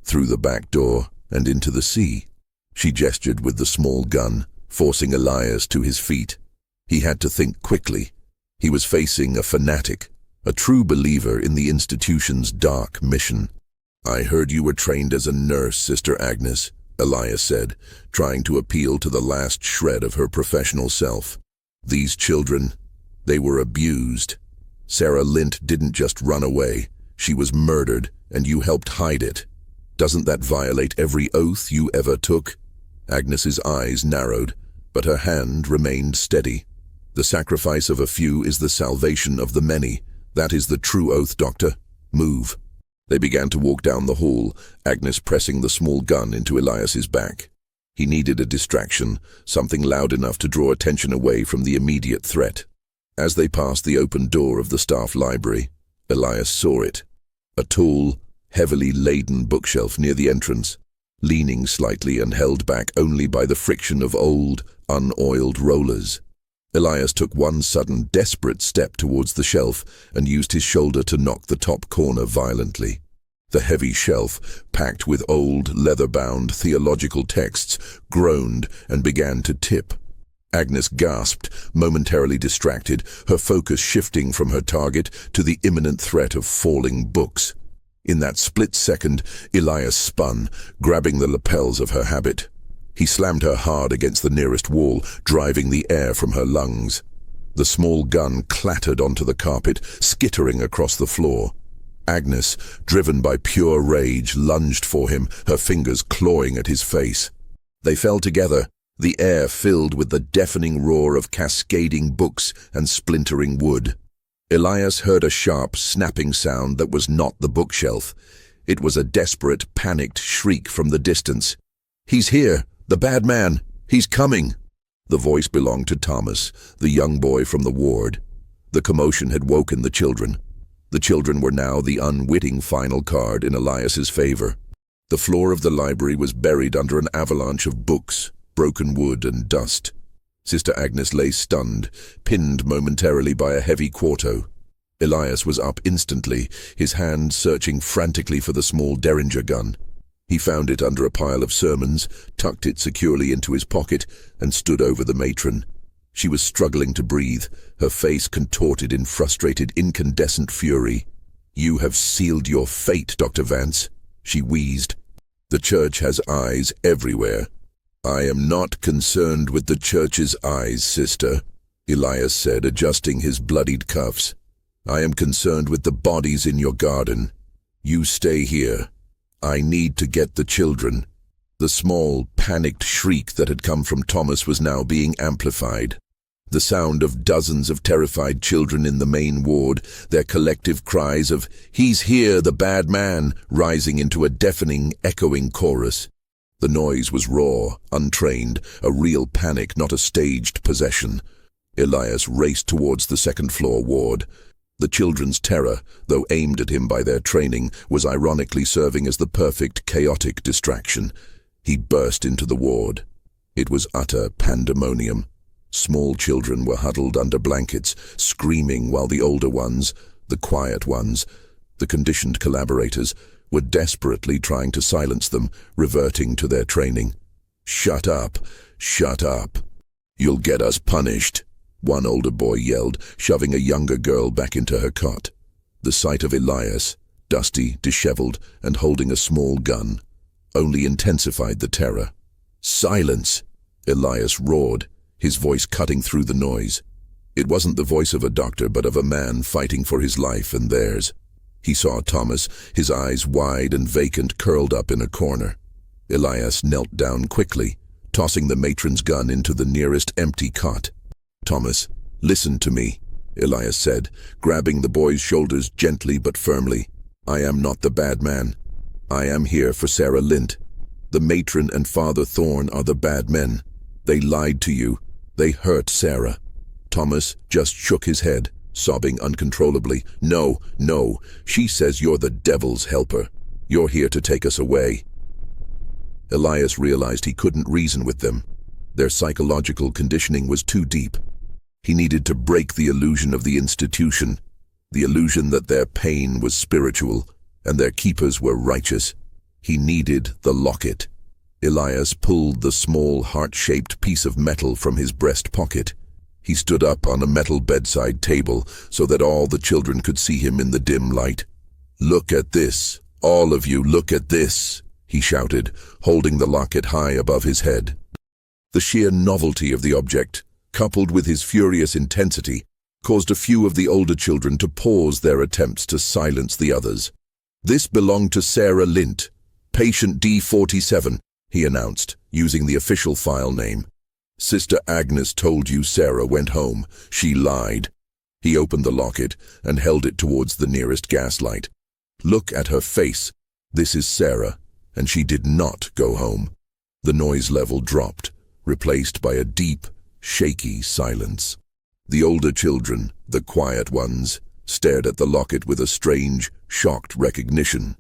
through the back door and into the sea." She gestured with the small gun, forcing Elias to his feet. He had to think quickly. He was facing a fanatic, a true believer in the institution's dark mission. "I heard you were trained as a nurse, Sister Agnes," Elias said, trying to appeal to the last shred of her professional self. "These children, they were abused. Sarah Lint didn't just run away. She was murdered, and you helped hide it. Doesn't that violate every oath you ever took?" Agnes's eyes narrowed, but her hand remained steady. "The sacrifice of a few is the salvation of the many. That is the true oath, Doctor. Move." They began to walk down the hall, Agnes pressing the small gun into Elias's back. He needed a distraction, something loud enough to draw attention away from the immediate threat. As they passed the open door of the staff library, Elias saw it. A tall, heavily laden bookshelf near the entrance, leaning slightly and held back only by the friction of old, unoiled rollers. Elias took one sudden, desperate step towards the shelf and used his shoulder to knock the top corner violently. The heavy shelf, packed with old, leather-bound theological texts, groaned and began to tip. Agnes gasped, momentarily distracted, her focus shifting from her target to the imminent threat of falling books. In that split second, Elias spun, grabbing the lapels of her habit. He slammed her hard against the nearest wall, driving the air from her lungs. The small gun clattered onto the carpet, skittering across the floor. Agnes, driven by pure rage, lunged for him, her fingers clawing at his face. They fell together, the air filled with the deafening roar of cascading books and splintering wood. Elias heard a sharp, snapping sound that was not the bookshelf. It was a desperate, panicked shriek from the distance. "He's here! The bad man! He's coming!" The voice belonged to Thomas, the young boy from the ward. The commotion had woken the children. The children were now the unwitting final card in Elias's favor. The floor of the library was buried under an avalanche of books, broken wood and dust. Sister Agnes lay stunned, pinned momentarily by a heavy quarto. Elias was up instantly, his hand searching frantically for the small derringer gun. He found it under a pile of sermons, tucked it securely into his pocket, and stood over the matron. She was struggling to breathe, her face contorted in frustrated, incandescent fury. "You have sealed your fate, Dr. Vance," she wheezed. "The church has eyes everywhere." "I am not concerned with the church's eyes, sister," Elias said, adjusting his bloodied cuffs. "I am concerned with the bodies in your garden. You stay here. I need to get the children." The small, panicked shriek that had come from Thomas was now being amplified. The sound of dozens of terrified children in the main ward, their collective cries of, "He's here, the bad man," rising into a deafening, echoing chorus. The noise was raw, untrained, a real panic, not a staged possession. Elias raced towards the second-floor ward. The children's terror, though aimed at him by their training, was ironically serving as the perfect chaotic distraction. He burst into the ward. It was utter pandemonium. Small children were huddled under blankets, screaming, while the older ones, the quiet ones, the conditioned collaborators, were desperately trying to silence them, reverting to their training. "Shut up! Shut up! You'll get us punished," one older boy yelled, shoving a younger girl back into her cot. The sight of Elias, dusty, disheveled, and holding a small gun, only intensified the terror. "Silence!" Elias roared, his voice cutting through the noise. It wasn't the voice of a doctor, but of a man fighting for his life and theirs. He saw Thomas, his eyes wide and vacant, curled up in a corner. Elias knelt down quickly, tossing the matron's gun into the nearest empty cot. "Thomas, listen to me," Elias said, grabbing the boy's shoulders gently but firmly. "I am not the bad man. I am here for Sarah Lint. The matron and Father Thorn are the bad men. They lied to you. They hurt Sarah." Thomas just shook his head, sobbing uncontrollably. No, she says you're the devil's helper. You're here to take us away." Elias realized he couldn't reason with them. Their psychological conditioning was too deep. He needed to break the illusion of the institution, the illusion that their pain was spiritual and their keepers were righteous. He needed the locket. Elias pulled the small heart-shaped piece of metal from his breast pocket. He stood up on a metal bedside table so that all the children could see him in the dim light. "Look at this, all of you, look at this," he shouted, holding the locket high above his head. The sheer novelty of the object, coupled with his furious intensity, caused a few of the older children to pause their attempts to silence the others. "This belonged to Sarah Lint, patient D47, he announced, using the official file name. "Sister Agnes told you Sarah went home. She lied." He opened the locket and held it towards the nearest gaslight. "Look at her face. This is Sarah, and she did not go home." The noise level dropped, replaced by a deep, shaky silence. The older children, the quiet ones, stared at the locket with a strange, shocked recognition.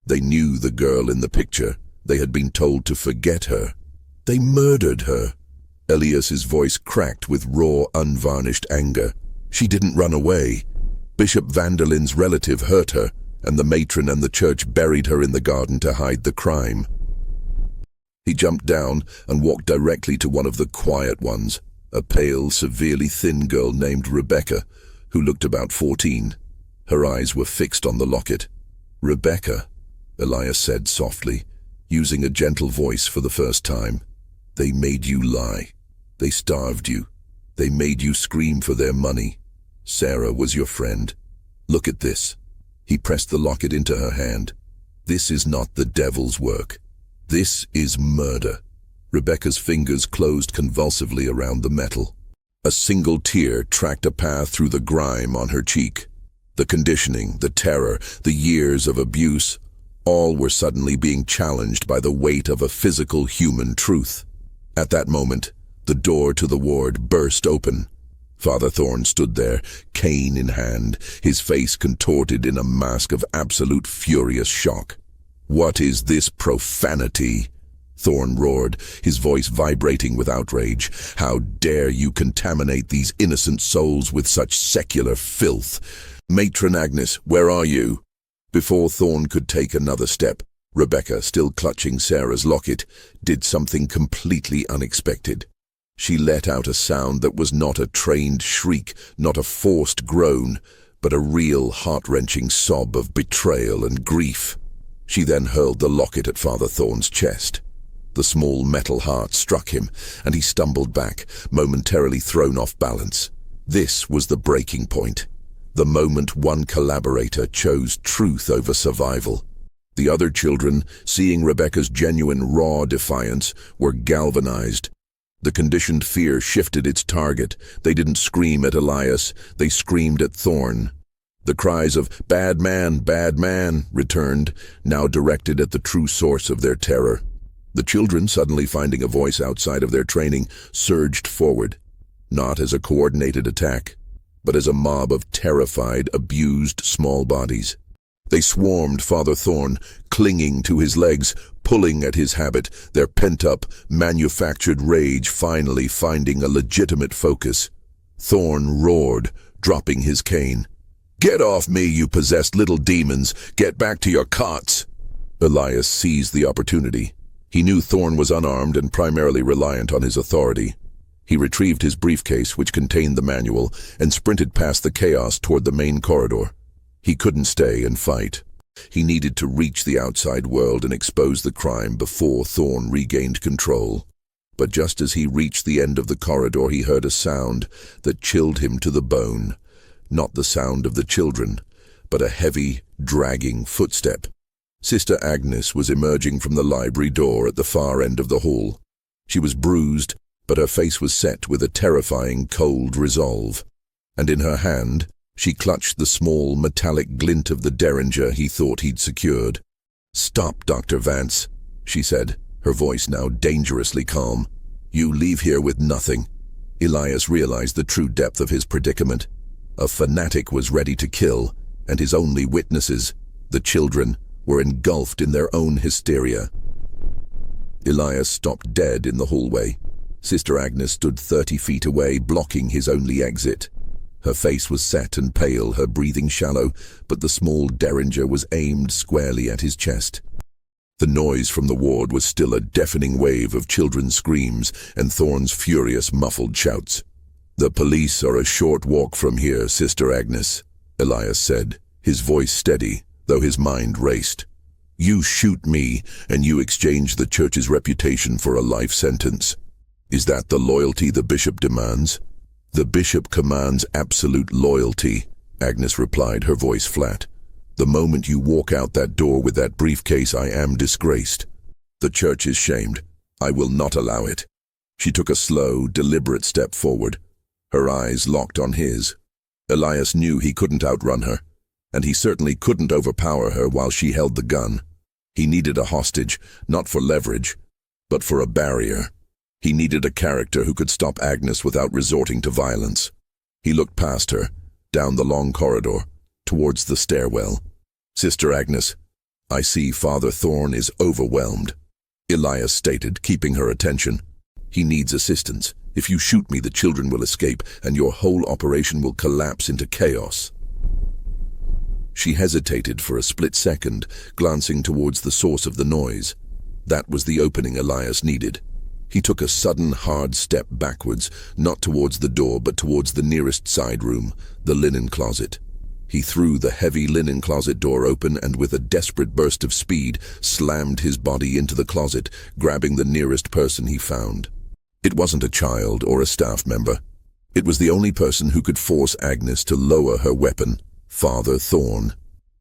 They knew the girl in the picture. They had been told to forget her. They murdered her. Elias's voice cracked with raw, unvarnished anger. She didn't run away. Bishop Vanderlin's relative hurt her, and the matron and the church buried her in the garden to hide the crime. He jumped down and walked directly to one of the quiet ones, a pale, severely thin girl named Rebecca, who looked about 14. Her eyes were fixed on the locket. "Rebecca," Elias said softly, using a gentle voice for the first time. "They made you lie. They starved you. They made you scream for their money. Sarah was your friend. Look at this." He pressed the locket into her hand. "This is not the devil's work. This is murder." Rebecca's fingers closed convulsively around the metal. A single tear tracked a path through the grime on her cheek. The conditioning, the terror, the years of abuse, all were suddenly being challenged by the weight of a physical human truth. At that moment, the door to the ward burst open. Father Thorn stood there, cane in hand, his face contorted in a mask of absolute furious shock. "What is this profanity?" Thorn roared, his voice vibrating with outrage. "How dare you contaminate these innocent souls with such secular filth? Matron Agnes, where are you?" Before Thorn could take another step, Rebecca, still clutching Sarah's locket, did something completely unexpected. She let out a sound that was not a trained shriek, not a forced groan, but a real heart-wrenching sob of betrayal and grief. She then hurled the locket at Father Thorn's chest. The small metal heart struck him, and he stumbled back, momentarily thrown off balance. This was the breaking point. The moment one collaborator chose truth over survival. The other children, seeing Rebecca's genuine raw defiance, were galvanized. The conditioned fear shifted its target. They didn't scream at Elias, they screamed at Thorn. The cries of bad man," returned, now directed at the true source of their terror. The children, suddenly finding a voice outside of their training, surged forward. not as a coordinated attack, but as a mob of terrified, abused small bodies. They swarmed Father Thorn, clinging to his legs, pulling at his habit, their pent-up, manufactured rage finally finding a legitimate focus. Thorn roared, dropping his cane. "Get off me, you possessed little demons! Get back to your cots!" Elias seized the opportunity. He knew Thorn was unarmed and primarily reliant on his authority. He retrieved his briefcase, which contained the manual, and sprinted past the chaos toward the main corridor. He couldn't stay and fight. He needed to reach the outside world and expose the crime before Thorn regained control. But just as he reached the end of the corridor, he heard a sound that chilled him to the bone. Not the sound of the children, but a heavy, dragging footstep. Sister Agnes was emerging from the library door at the far end of the hall. She was bruised, but her face was set with a terrifying, cold resolve. And in her hand, she clutched the small, metallic glint of the derringer he thought he'd secured. "Stop, Dr. Vance," she said, her voice now dangerously calm. "You leave here with nothing." Elias realized the true depth of his predicament. A fanatic was ready to kill, and his only witnesses, the children, were engulfed in their own hysteria. Elias stopped dead in the hallway. Sister Agnes stood 30 feet away, blocking his only exit. Her face was set and pale, her breathing shallow, but the small derringer was aimed squarely at his chest. The noise from the ward was still a deafening wave of children's screams and Thorn's furious, muffled shouts. "The police are a short walk from here, Sister Agnes," Elias said, his voice steady, though his mind raced. "You shoot me, and you exchange the church's reputation for a life sentence. Is that the loyalty the bishop demands?" "The bishop commands absolute loyalty," Agnes replied, her voice flat. "The moment you walk out that door with that briefcase, I am disgraced. The church is shamed. I will not allow it." She took a slow, deliberate step forward. Her eyes locked on his. Elias knew he couldn't outrun her, and he certainly couldn't overpower her while she held the gun. He needed a hostage, not for leverage, but for a barrier. He needed a character who could stop Agnes without resorting to violence. He looked past her, down the long corridor, towards the stairwell. "Sister Agnes, I see Father Thorn is overwhelmed," Elias stated, keeping her attention. "He needs assistance. If you shoot me, the children will escape, and your whole operation will collapse into chaos." She hesitated for a split second, glancing towards the source of the noise. That was the opening Elias needed. He took a sudden, hard step backwards, not towards the door, but towards the nearest side room, the linen closet. He threw the heavy linen closet door open and with a desperate burst of speed, slammed his body into the closet, grabbing the nearest person he found. It wasn't a child or a staff member. It was the only person who could force Agnes to lower her weapon, Father Thorn.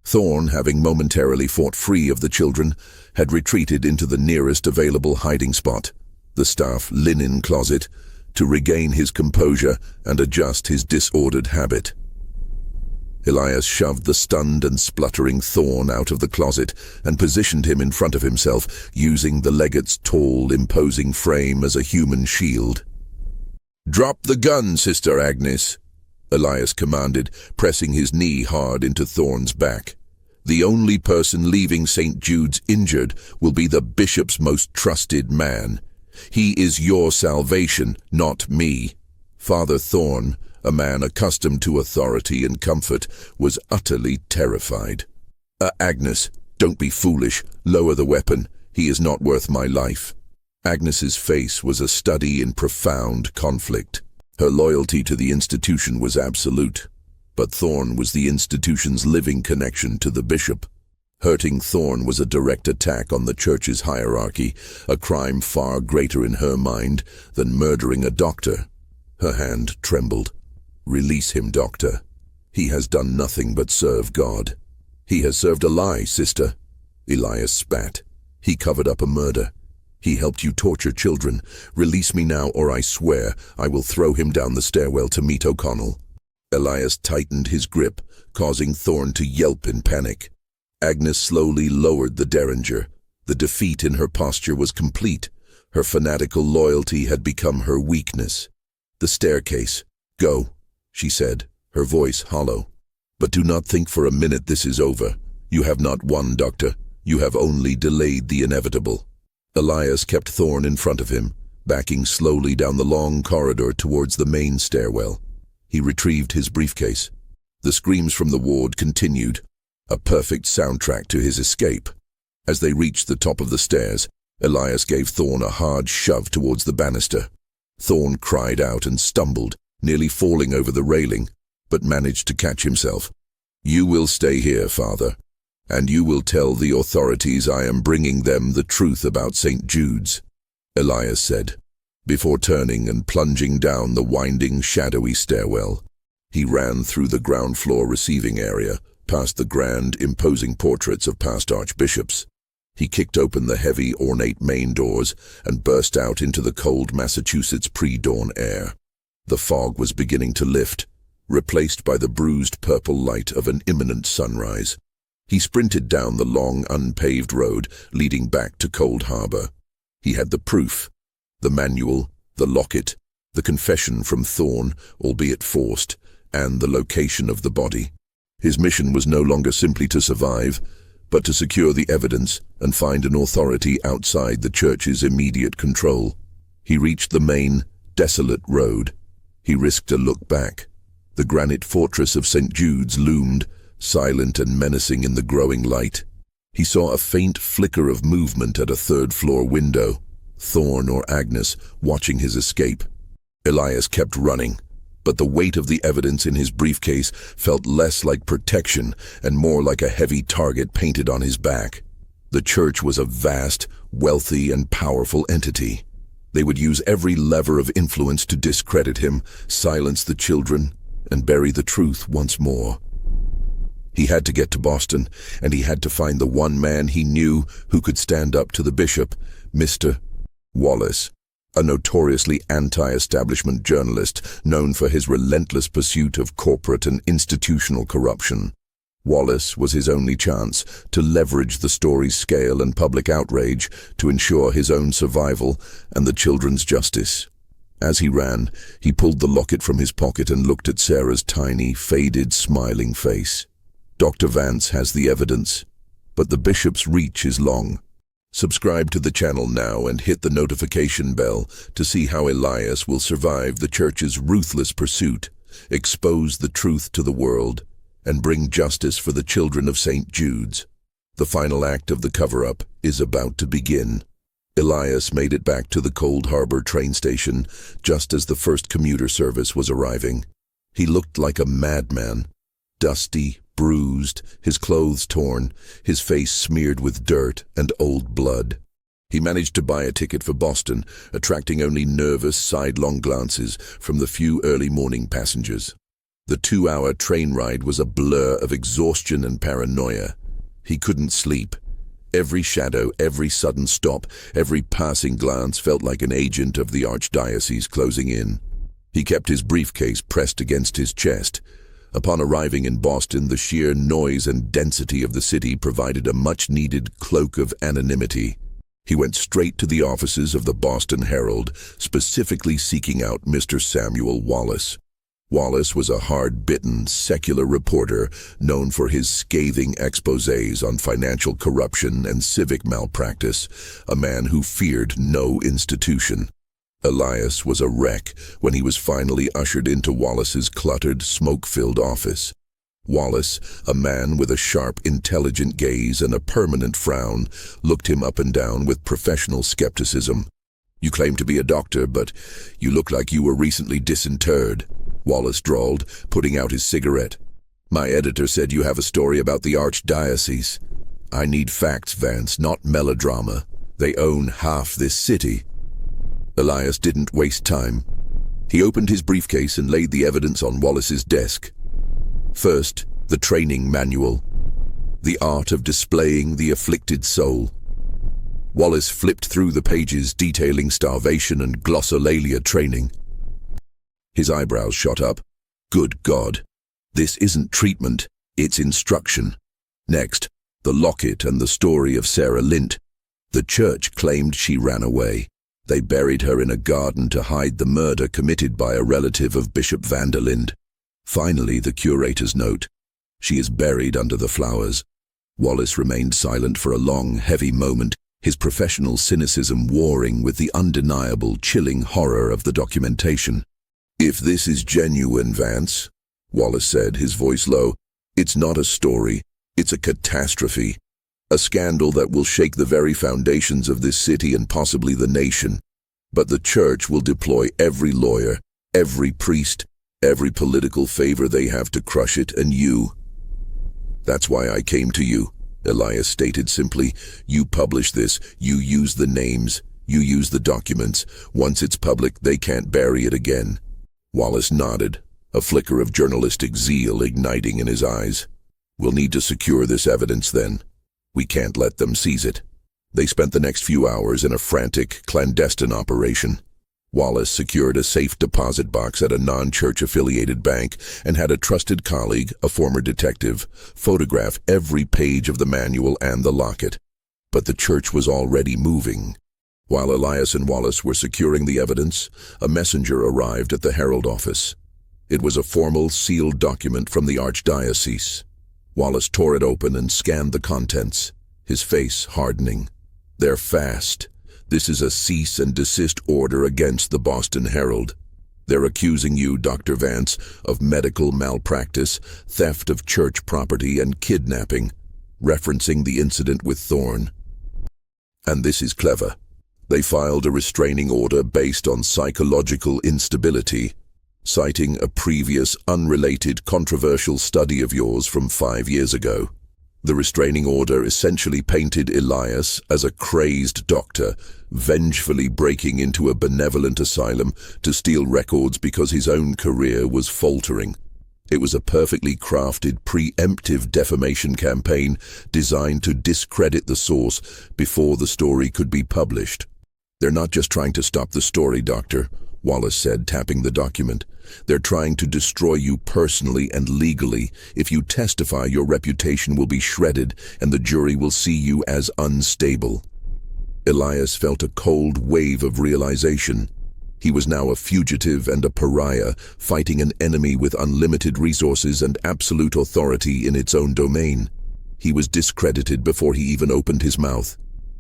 Thorn, having momentarily fought free of the children, had retreated into the nearest available hiding spot, the staff linen closet, to regain his composure and adjust his disordered habit. Elias shoved the stunned and spluttering Thorn out of the closet and positioned him in front of himself, using the legate's tall, imposing frame as a human shield. "Drop the gun, Sister Agnes," Elias commanded, pressing his knee hard into Thorn's back. "The only person leaving St. Jude's injured will be the bishop's most trusted man. He is your salvation, not me." Father Thorn, a man accustomed to authority and comfort, was utterly terrified. Agnes, don't be foolish. Lower the weapon. He is not worth my life." Agnes's face was a study in profound conflict. Her loyalty to the institution was absolute, but Thorn was the institution's living connection to the bishop. Hurting Thorn was a direct attack on the church's hierarchy, a crime far greater in her mind than murdering a doctor. Her hand trembled. "Release him, doctor. He has done nothing but serve God." "He has served a lie, sister." Elias spat. "He covered up a murder. He helped you torture children. Release me now, or I swear I will throw him down the stairwell to meet O'Connell." Elias tightened his grip, causing Thorn to yelp in panic. Agnes slowly lowered the derringer. The defeat in her posture was complete. Her fanatical loyalty had become her weakness. "The staircase. Go," she said, her voice hollow. "But do not think for a minute this is over. You have not won, Doctor. You have only delayed the inevitable." Elias kept Thorne in front of him, backing slowly down the long corridor towards the main stairwell. He retrieved his briefcase. The screams from the ward continued, a perfect soundtrack to his escape. As they reached the top of the stairs, Elias gave Thorne a hard shove towards the banister. Thorne cried out and stumbled, nearly falling over the railing, but managed to catch himself. "You will stay here, Father, and you will tell the authorities I am bringing them the truth about St. Jude's," Elias said, before turning and plunging down the winding, shadowy stairwell. He ran through the ground floor receiving area, past the grand, imposing portraits of past archbishops. He kicked open the heavy, ornate main doors and burst out into the cold Massachusetts pre-dawn air. The fog was beginning to lift, replaced by the bruised purple light of an imminent sunrise. He sprinted down the long, unpaved road leading back to Cold Harbor. He had the proof, the manual, the locket, the confession from Thorne, albeit forced, and the location of the body. His mission was no longer simply to survive, but to secure the evidence and find an authority outside the church's immediate control. He reached the main, desolate road. He risked a look back. The granite fortress of St. Jude's loomed, silent and menacing in the growing light. He saw a faint flicker of movement at a third-floor window. Thorne or Agnes watching his escape. Elias kept running, but the weight of the evidence in his briefcase felt less like protection and more like a heavy target painted on his back. The church was a vast, wealthy, and powerful entity. They would use every lever of influence to discredit him, silence the children, and bury the truth once more. He had to get to Boston, and he had to find the one man he knew who could stand up to the bishop, Mr. Wallace, a notoriously anti-establishment journalist known for his relentless pursuit of corporate and institutional corruption. Wallace was his only chance to leverage the story's scale and public outrage to ensure his own survival and the children's justice. As he ran, he pulled the locket from his pocket and looked at Sarah's tiny, faded, smiling face. Dr. Vance has the evidence, but the bishop's reach is long. Subscribe to the channel now and hit the notification bell to see how Elias will survive the church's ruthless pursuit, expose the truth to the world, and bring justice for the children of St. Jude's. The final act of the cover-up is about to begin. Elias made it back to the Cold Harbor train station just as the first commuter service was arriving. He looked like a madman, dusty, bruised, his clothes torn, his face smeared with dirt and old blood. He managed to buy a ticket for Boston, attracting only nervous, sidelong glances from the few early morning passengers. The 2-hour train ride was a blur of exhaustion and paranoia. He couldn't sleep. Every shadow, every sudden stop, every passing glance felt like an agent of the archdiocese closing in. He kept his briefcase pressed against his chest. Upon arriving in Boston, the sheer noise and density of the city provided a much-needed cloak of anonymity. He went straight to the offices of the Boston Herald, specifically seeking out Mr. Samuel Wallace. Wallace was a hard-bitten, secular reporter known for his scathing exposés on financial corruption and civic malpractice, a man who feared no institution. Elias was a wreck when he was finally ushered into Wallace's cluttered, smoke-filled office. Wallace, a man with a sharp, intelligent gaze and a permanent frown, looked him up and down with professional skepticism. "You claim to be a doctor, but you look like you were recently disinterred," Wallace drawled, putting out his cigarette. "My editor said you have a story about the archdiocese. I need facts, Vance, not melodrama. They own half this city." Elias didn't waste time. He opened his briefcase and laid the evidence on Wallace's desk. First, the training manual. The art of displaying the afflicted soul. Wallace flipped through the pages detailing starvation and glossolalia training. His eyebrows shot up. Good God. This isn't treatment, it's instruction. Next, the locket and the story of Sarah Lint. The church claimed she ran away. They buried her in a garden to hide the murder committed by a relative of Bishop Vanderlind. Finally, the curator's note. She is buried under the flowers. Wallace remained silent for a long, heavy moment, his professional cynicism warring with the undeniable, chilling horror of the documentation. "If this is genuine, Vance," Wallace said, his voice low, "it's not a story, it's a catastrophe. A scandal that will shake the very foundations of this city and possibly the nation. But the church will deploy every lawyer, every priest, every political favor they have to crush it, and you. That's why I came to you," Elias stated simply. "You publish this, you use the names, you use the documents. Once it's public, they can't bury it again." Wallace nodded, a flicker of journalistic zeal igniting in his eyes. "We'll need to secure this evidence then. We can't let them seize it." They spent the next few hours in a frantic, clandestine operation. Wallace secured a safe deposit box at a non-church-affiliated bank and had a trusted colleague, a former detective, photograph every page of the manual and the locket. But the church was already moving. While Elias and Wallace were securing the evidence, a messenger arrived at the Herald office. It was a formal, sealed document from the archdiocese. Wallace tore it open and scanned the contents, his face hardening. "They're fast. This is a cease and desist order against the Boston Herald. They're accusing you, Dr. Vance, of medical malpractice, theft of church property, and kidnapping, referencing the incident with Thorne. And this is clever. They filed a restraining order based on psychological instability, citing a previous, unrelated, controversial study of yours from 5 years ago. The restraining order essentially painted Elias as a crazed doctor, vengefully breaking into a benevolent asylum to steal records because his own career was faltering. It was a perfectly crafted, preemptive defamation campaign designed to discredit the source before the story could be published. "They're not just trying to stop the story, Doctor," Wallace said, tapping the document. "They're trying to destroy you personally and legally. If you testify, your reputation will be shredded, and the jury will see you as unstable." Elias felt a cold wave of realization. He was now a fugitive and a pariah, fighting an enemy with unlimited resources and absolute authority in its own domain. He was discredited before he even opened his mouth.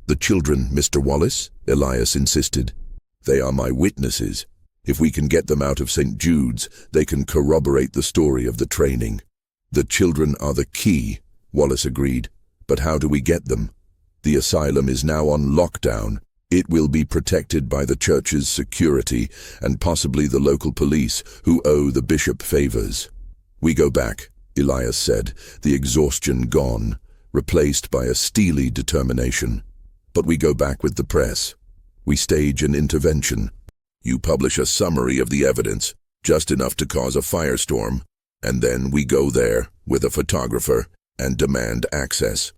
"The children, Mr. Wallace?" Elias insisted. "They are my witnesses. If we can get them out of St. Jude's, they can corroborate the story of the training." "The children are the key," Wallace agreed. "But how do we get them? The asylum is now on lockdown. It will be protected by the church's security and possibly the local police, who owe the bishop favors." "We go back," Elias said, the exhaustion gone, replaced by a steely determination. "But we go back with the press. We stage an intervention. You publish a summary of the evidence, just enough to cause a firestorm, and then we go there with a photographer and demand access.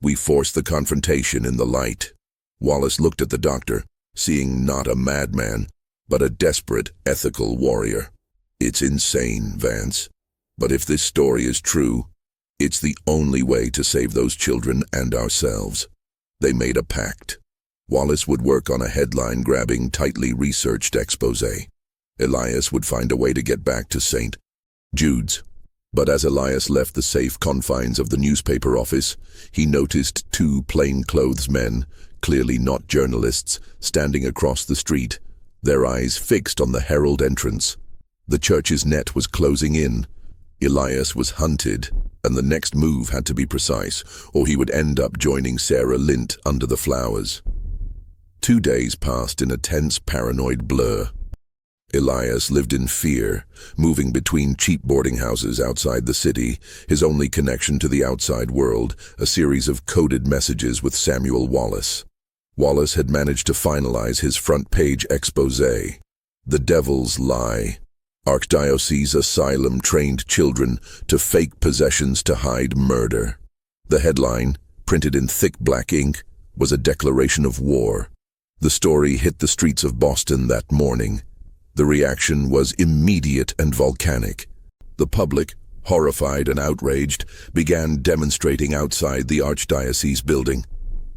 We force the confrontation in the light." Wallace looked at the doctor, seeing not a madman, but a desperate, ethical warrior. "It's insane, Vance. But if this story is true, it's the only way to save those children and ourselves." They made a pact. Wallace would work on a headline-grabbing, tightly researched exposé. Elias would find a way to get back to St. Jude's. But as Elias left the safe confines of the newspaper office, he noticed 2 plainclothes men, clearly not journalists, standing across the street, their eyes fixed on the Herald entrance. The church's net was closing in. Elias was hunted, and the next move had to be precise, or he would end up joining Sarah Lint under the flowers. 2 days passed in a tense, paranoid blur. Elias lived in fear, moving between cheap boarding houses outside the city, his only connection to the outside world, a series of coded messages with Samuel Wallace. Wallace had managed to finalize his front-page exposé. The Devil's Lie. Archdiocese Asylum trained children to fake possessions to hide murder. The headline, printed in thick black ink, was a declaration of war. The story hit the streets of Boston that morning. The reaction was immediate and volcanic. The public, horrified and outraged, began demonstrating outside the archdiocese building.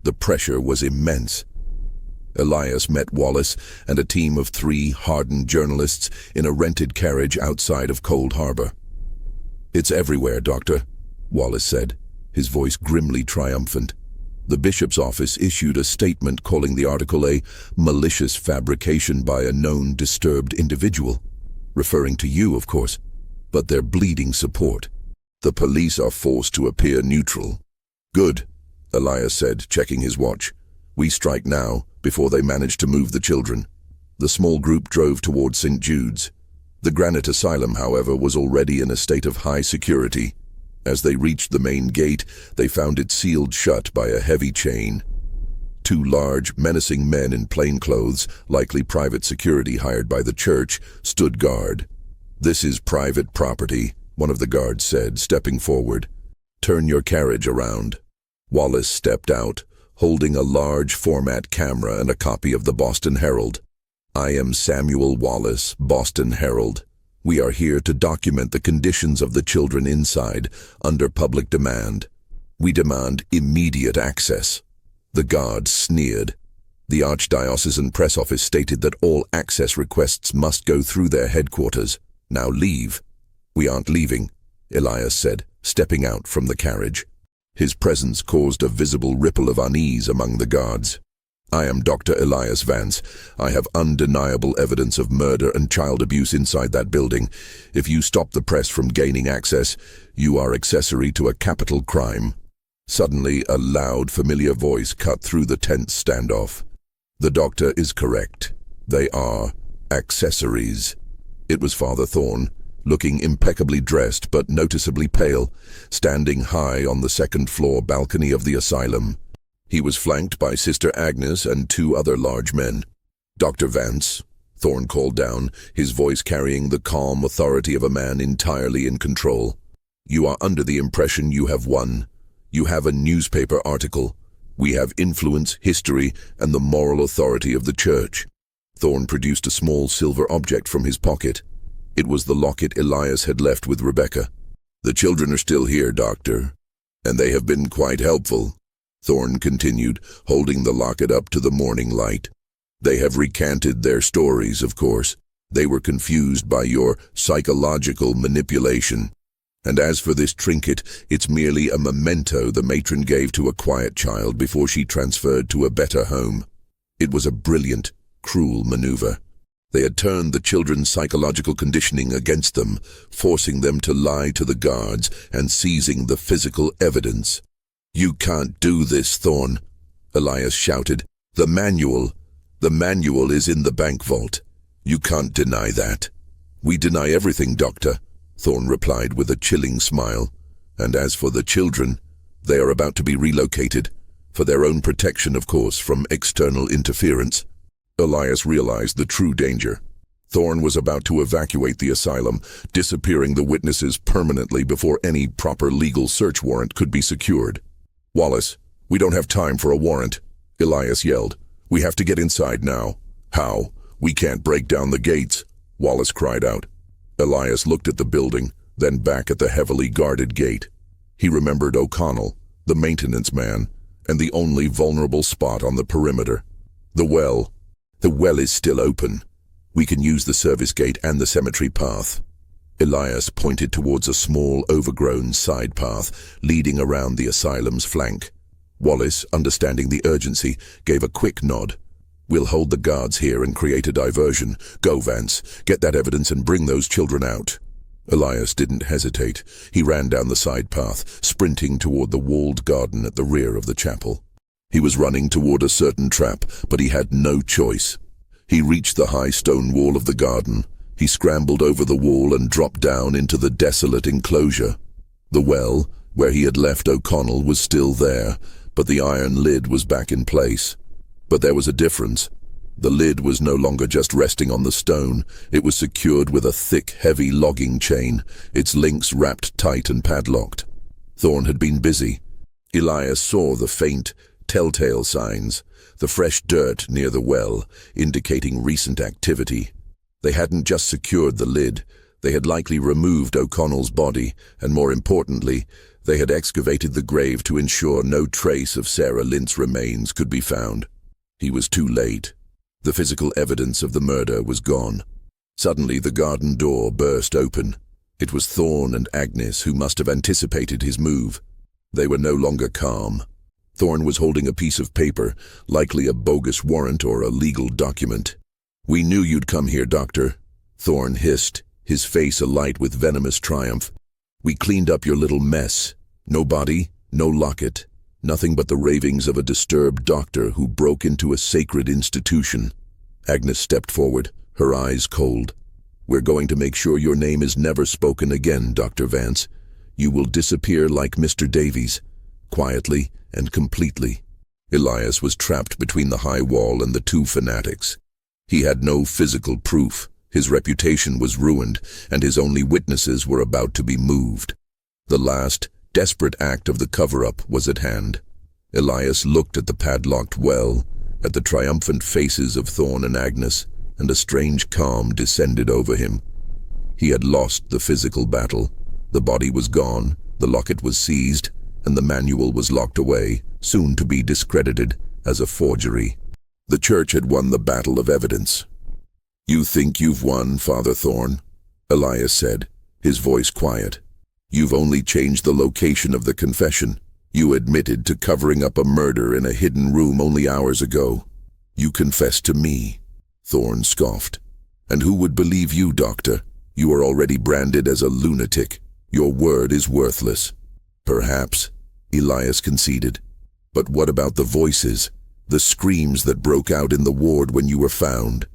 The pressure was immense. Elias met Wallace and a team of 3 hardened journalists in a rented carriage outside of Cold Harbor. "It's everywhere, Doctor," Wallace said, his voice grimly triumphant. The bishop's office issued a statement calling the article a malicious fabrication by a known disturbed individual, referring to you, of course, but their bleeding support. "The police are forced to appear neutral." "Good," Elias said, checking his watch. "We strike now, before they manage to move the children." The small group drove toward St. Jude's. The Granite Asylum, however, was already in a state of high security. As they reached the main gate, they found it sealed shut by a heavy chain. 2 large, menacing men in plainclothes, likely private security hired by the church, stood guard. "This is private property," one of the guards said, stepping forward. "Turn your carriage around." Wallace stepped out, holding a large format camera and a copy of the Boston Herald. "I am Samuel Wallace, Boston Herald. We are here to document the conditions of the children inside, under public demand. We demand immediate access." The guard sneered. The Archdiocesan press office stated that all access requests must go through their headquarters. "Now leave." "We aren't leaving," Elias said, stepping out from the carriage. His presence caused a visible ripple of unease among the guards. "I am Dr. Elias Vance. I have undeniable evidence of murder and child abuse inside that building. If you stop the press from gaining access, you are accessory to a capital crime." Suddenly, a loud, familiar voice cut through the tense standoff. "The doctor is correct. They are accessories." It was Father Thorne, looking impeccably dressed but noticeably pale, standing high on the second-floor balcony of the asylum. He was flanked by Sister Agnes and 2 other large men. "Dr. Vance," Thorne called down, his voice carrying the calm authority of a man entirely in control. "You are under the impression you have won. You have a newspaper article. We have influence, history, and the moral authority of the church." Thorne produced a small silver object from his pocket. It was the locket Elias had left with Rebecca. "The children are still here, Doctor, and they have been quite helpful," Thorne continued, holding the locket up to the morning light. "They have recanted their stories, of course. They were confused by your psychological manipulation. And as for this trinket, it's merely a memento the matron gave to a quiet child before she transferred to a better home. It was a brilliant, cruel maneuver. They had turned the children's psychological conditioning against them, forcing them to lie to the guards and seizing the physical evidence." "You can't do this, Thorne," Elias shouted. The manual is in the bank vault. You can't deny that." "We deny everything, Doctor," Thorne replied with a chilling smile. "And as for the children, they are about to be relocated, for their own protection, of course, from external interference." Elias realized the true danger. Thorne was about to evacuate the asylum, disappearing the witnesses permanently before any proper legal search warrant could be secured. "Wallace, we don't have time for a warrant," Elias yelled. "We have to get inside now." "How? We can't break down the gates," Wallace cried out. Elias looked at the building, then back at the heavily guarded gate. He remembered O'Connell, the maintenance man, and the only vulnerable spot on the perimeter. The well. The well is still open. We can use the service gate and the cemetery path. Elias pointed towards a small, overgrown side path leading around the asylum's flank. Wallace, understanding the urgency, gave a quick nod. "We'll hold the guards here and create a diversion. Go, Vance. Get that evidence and bring those children out." Elias didn't hesitate. He ran down the side path, sprinting toward the walled garden at the rear of the chapel. He was running toward a certain trap, but he had no choice. He reached the high stone wall of the garden. He scrambled over the wall and dropped down into the desolate enclosure. The well, where he had left O'Connell, was still there, but the iron lid was back in place. But there was a difference. The lid was no longer just resting on the stone. It was secured with a thick, heavy logging chain, its links wrapped tight and padlocked. Thorne had been busy. Elias saw the faint, telltale signs, the fresh dirt near the well, indicating recent activity. They hadn't just secured the lid. They had likely removed O'Connell's body, and more importantly, they had excavated the grave to ensure no trace of Sarah Lynch's remains could be found. He was too late. The physical evidence of the murder was gone. Suddenly, the garden door burst open. It was Thorn and Agnes who must have anticipated his move. They were no longer calm. Thorn was holding a piece of paper, likely a bogus warrant or a legal document. "We knew you'd come here, Doctor," Thorn hissed, his face alight with venomous triumph. "We cleaned up your little mess. No body, no locket, nothing but the ravings of a disturbed doctor who broke into a sacred institution." Agnes stepped forward, her eyes cold. "We're going to make sure your name is never spoken again, Dr. Vance. You will disappear like Mr. Davies, quietly and completely." Elias was trapped between the high wall and the two fanatics. He had no physical proof. His reputation was ruined, and his only witnesses were about to be moved. The last, desperate act of the cover-up was at hand. Elias looked at the padlocked well, at the triumphant faces of Thorn and Agnes, and a strange calm descended over him. He had lost the physical battle. The body was gone, the locket was seized, and the manual was locked away, soon to be discredited as a forgery. The church had won the battle of evidence. "You think you've won, Father Thorn?" Elias said, his voice quiet. "You've only changed the location of the confession. You admitted to covering up a murder in a hidden room only hours ago. You confessed to me," Thorn scoffed. "And who would believe you, Doctor? You are already branded as a lunatic. Your word is worthless." "Perhaps," Elias conceded. "But what about the voices, the screams that broke out in the ward when you were found?"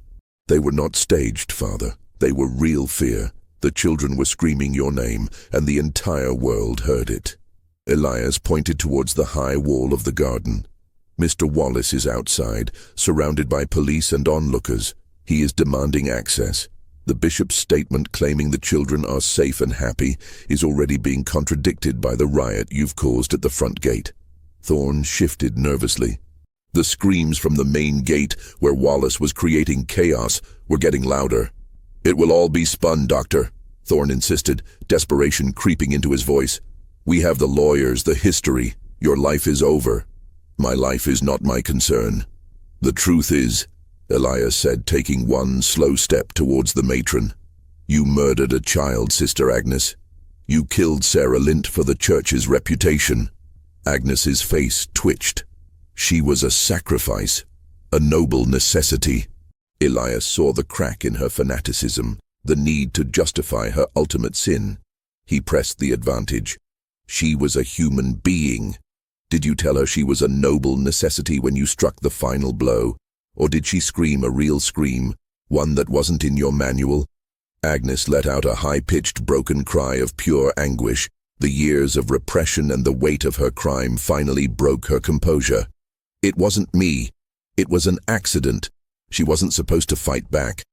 "They were not staged, Father. They were real fear. The children were screaming your name, and the entire world heard it." Elias pointed towards the high wall of the garden. "Mr. Wallace is outside, surrounded by police and onlookers. He is demanding access. The bishop's statement claiming the children are safe and happy is already being contradicted by the riot you've caused at the front gate." Thorn shifted nervously. The screams from the main gate, where Wallace was creating chaos, were getting louder. "It will all be spun, Doctor," Thorn insisted, desperation creeping into his voice. "We have the lawyers, the history. Your life is over." "My life is not my concern. The truth is," Elias said, taking one slow step towards the matron, "you murdered a child, Sister Agnes. You killed Sarah Lint for the church's reputation." Agnes's face twitched. She was a sacrifice, a noble necessity. Elias saw the crack in her fanaticism, the need to justify her ultimate sin. He pressed the advantage. She was a human being. Did you tell her she was a noble necessity when you struck the final blow? Or did she scream a real scream, one that wasn't in your manual? Agnes let out a high-pitched broken cry of pure anguish. The years of repression and the weight of her crime finally broke her composure. "It wasn't me. It was an accident. She wasn't supposed to fight back."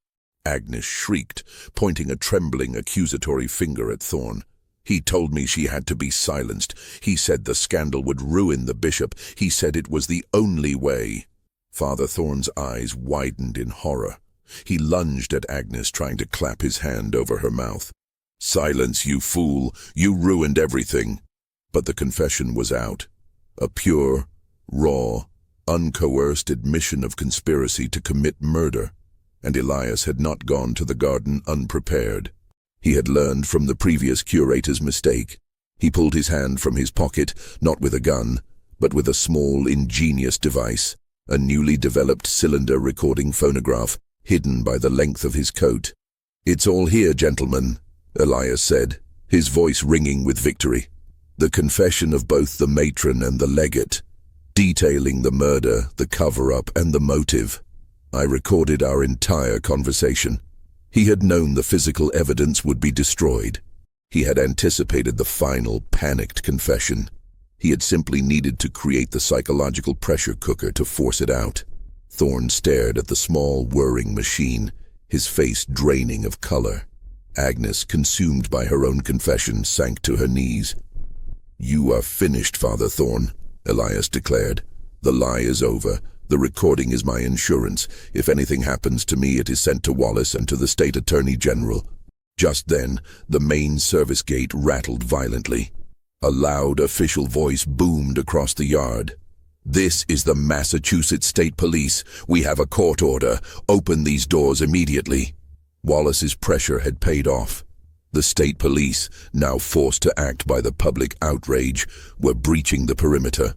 Agnes shrieked, pointing a trembling, accusatory finger at Thorn. "He told me she had to be silenced. He said the scandal would ruin the bishop. He said it was the only way." Father Thorn's eyes widened in horror. He lunged at Agnes, trying to clap his hand over her mouth. "Silence, you fool! You ruined everything!" But the confession was out. A pure, raw, uncoerced admission of conspiracy to commit murder. And Elias had not gone to the garden unprepared. He had learned from the previous curator's mistake. He pulled his hand from his pocket, not with a gun, but with a small, ingenious device, a newly developed cylinder recording phonograph, hidden by the length of his coat. "It's all here, gentlemen," Elias said, his voice ringing with victory. "The confession of both the matron and the legate, detailing the murder, the cover-up, and the motive. I recorded our entire conversation." He had known the physical evidence would be destroyed. He had anticipated the final, panicked confession. He had simply needed to create the psychological pressure cooker to force it out. Thorn stared at the small, whirring machine, his face draining of color. Agnes, consumed by her own confession, sank to her knees. "You are finished, Father Thorn," Elias declared. "The lie is over. The recording is my insurance. If anything happens to me, it is sent to Wallace and to the State Attorney General." Just then, the main service gate rattled violently. A loud official voice boomed across the yard. "This is the Massachusetts State Police. We have a court order. Open these doors immediately." Wallace's pressure had paid off. The state police, now forced to act by the public outrage, were breaching the perimeter.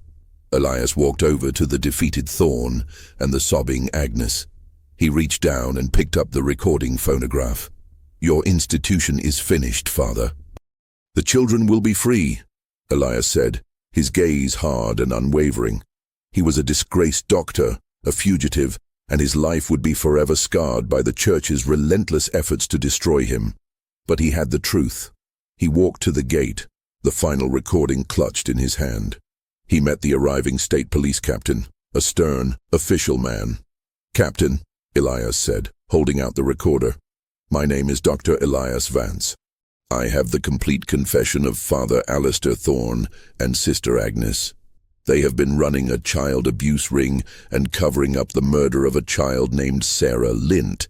Elias walked over to the defeated Thorne and the sobbing Agnes. He reached down and picked up the recording phonograph. "Your institution is finished, Father." "The children will be free," Elias said, his gaze hard and unwavering. He was a disgraced doctor, a fugitive, and his life would be forever scarred by the church's relentless efforts to destroy him. But he had the truth. He walked to the gate, the final recording clutched in his hand. He met the arriving state police captain, a stern, official man. "Captain," Elias said, holding out the recorder, "my name is Dr. Elias Vance. I have the complete confession of Father Alistair Thorne and Sister Agnes. They have been running a child abuse ring and covering up the murder of a child named Sarah Lint.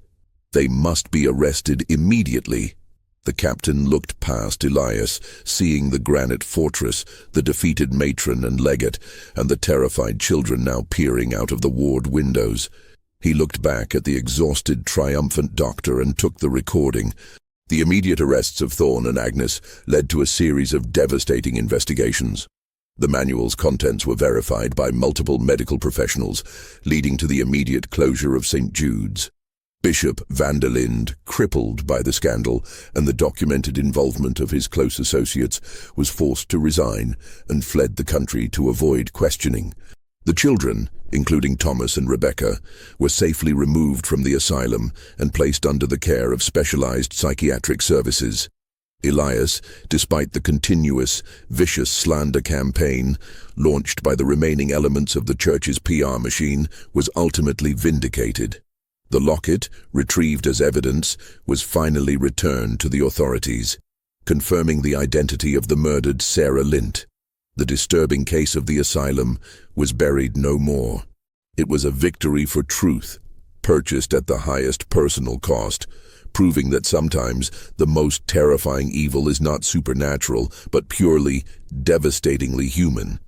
They must be arrested immediately." The captain looked past Elias, seeing the granite fortress, the defeated matron and legate, and the terrified children now peering out of the ward windows. He looked back at the exhausted, triumphant doctor and took the recording. The immediate arrests of Thorne and Agnes led to a series of devastating investigations. The manual's contents were verified by multiple medical professionals, leading to the immediate closure of St. Jude's. Bishop van der Linde, crippled by the scandal and the documented involvement of his close associates, was forced to resign and fled the country to avoid questioning. The children, including Thomas and Rebecca, were safely removed from the asylum and placed under the care of specialized psychiatric services. Elias, despite the continuous, vicious slander campaign launched by the remaining elements of the church's PR machine, was ultimately vindicated. The locket, retrieved as evidence, was finally returned to the authorities, confirming the identity of the murdered Sarah Lint. The disturbing case of the asylum was buried no more. It was a victory for truth, purchased at the highest personal cost, proving that sometimes the most terrifying evil is not supernatural, but purely, devastatingly human.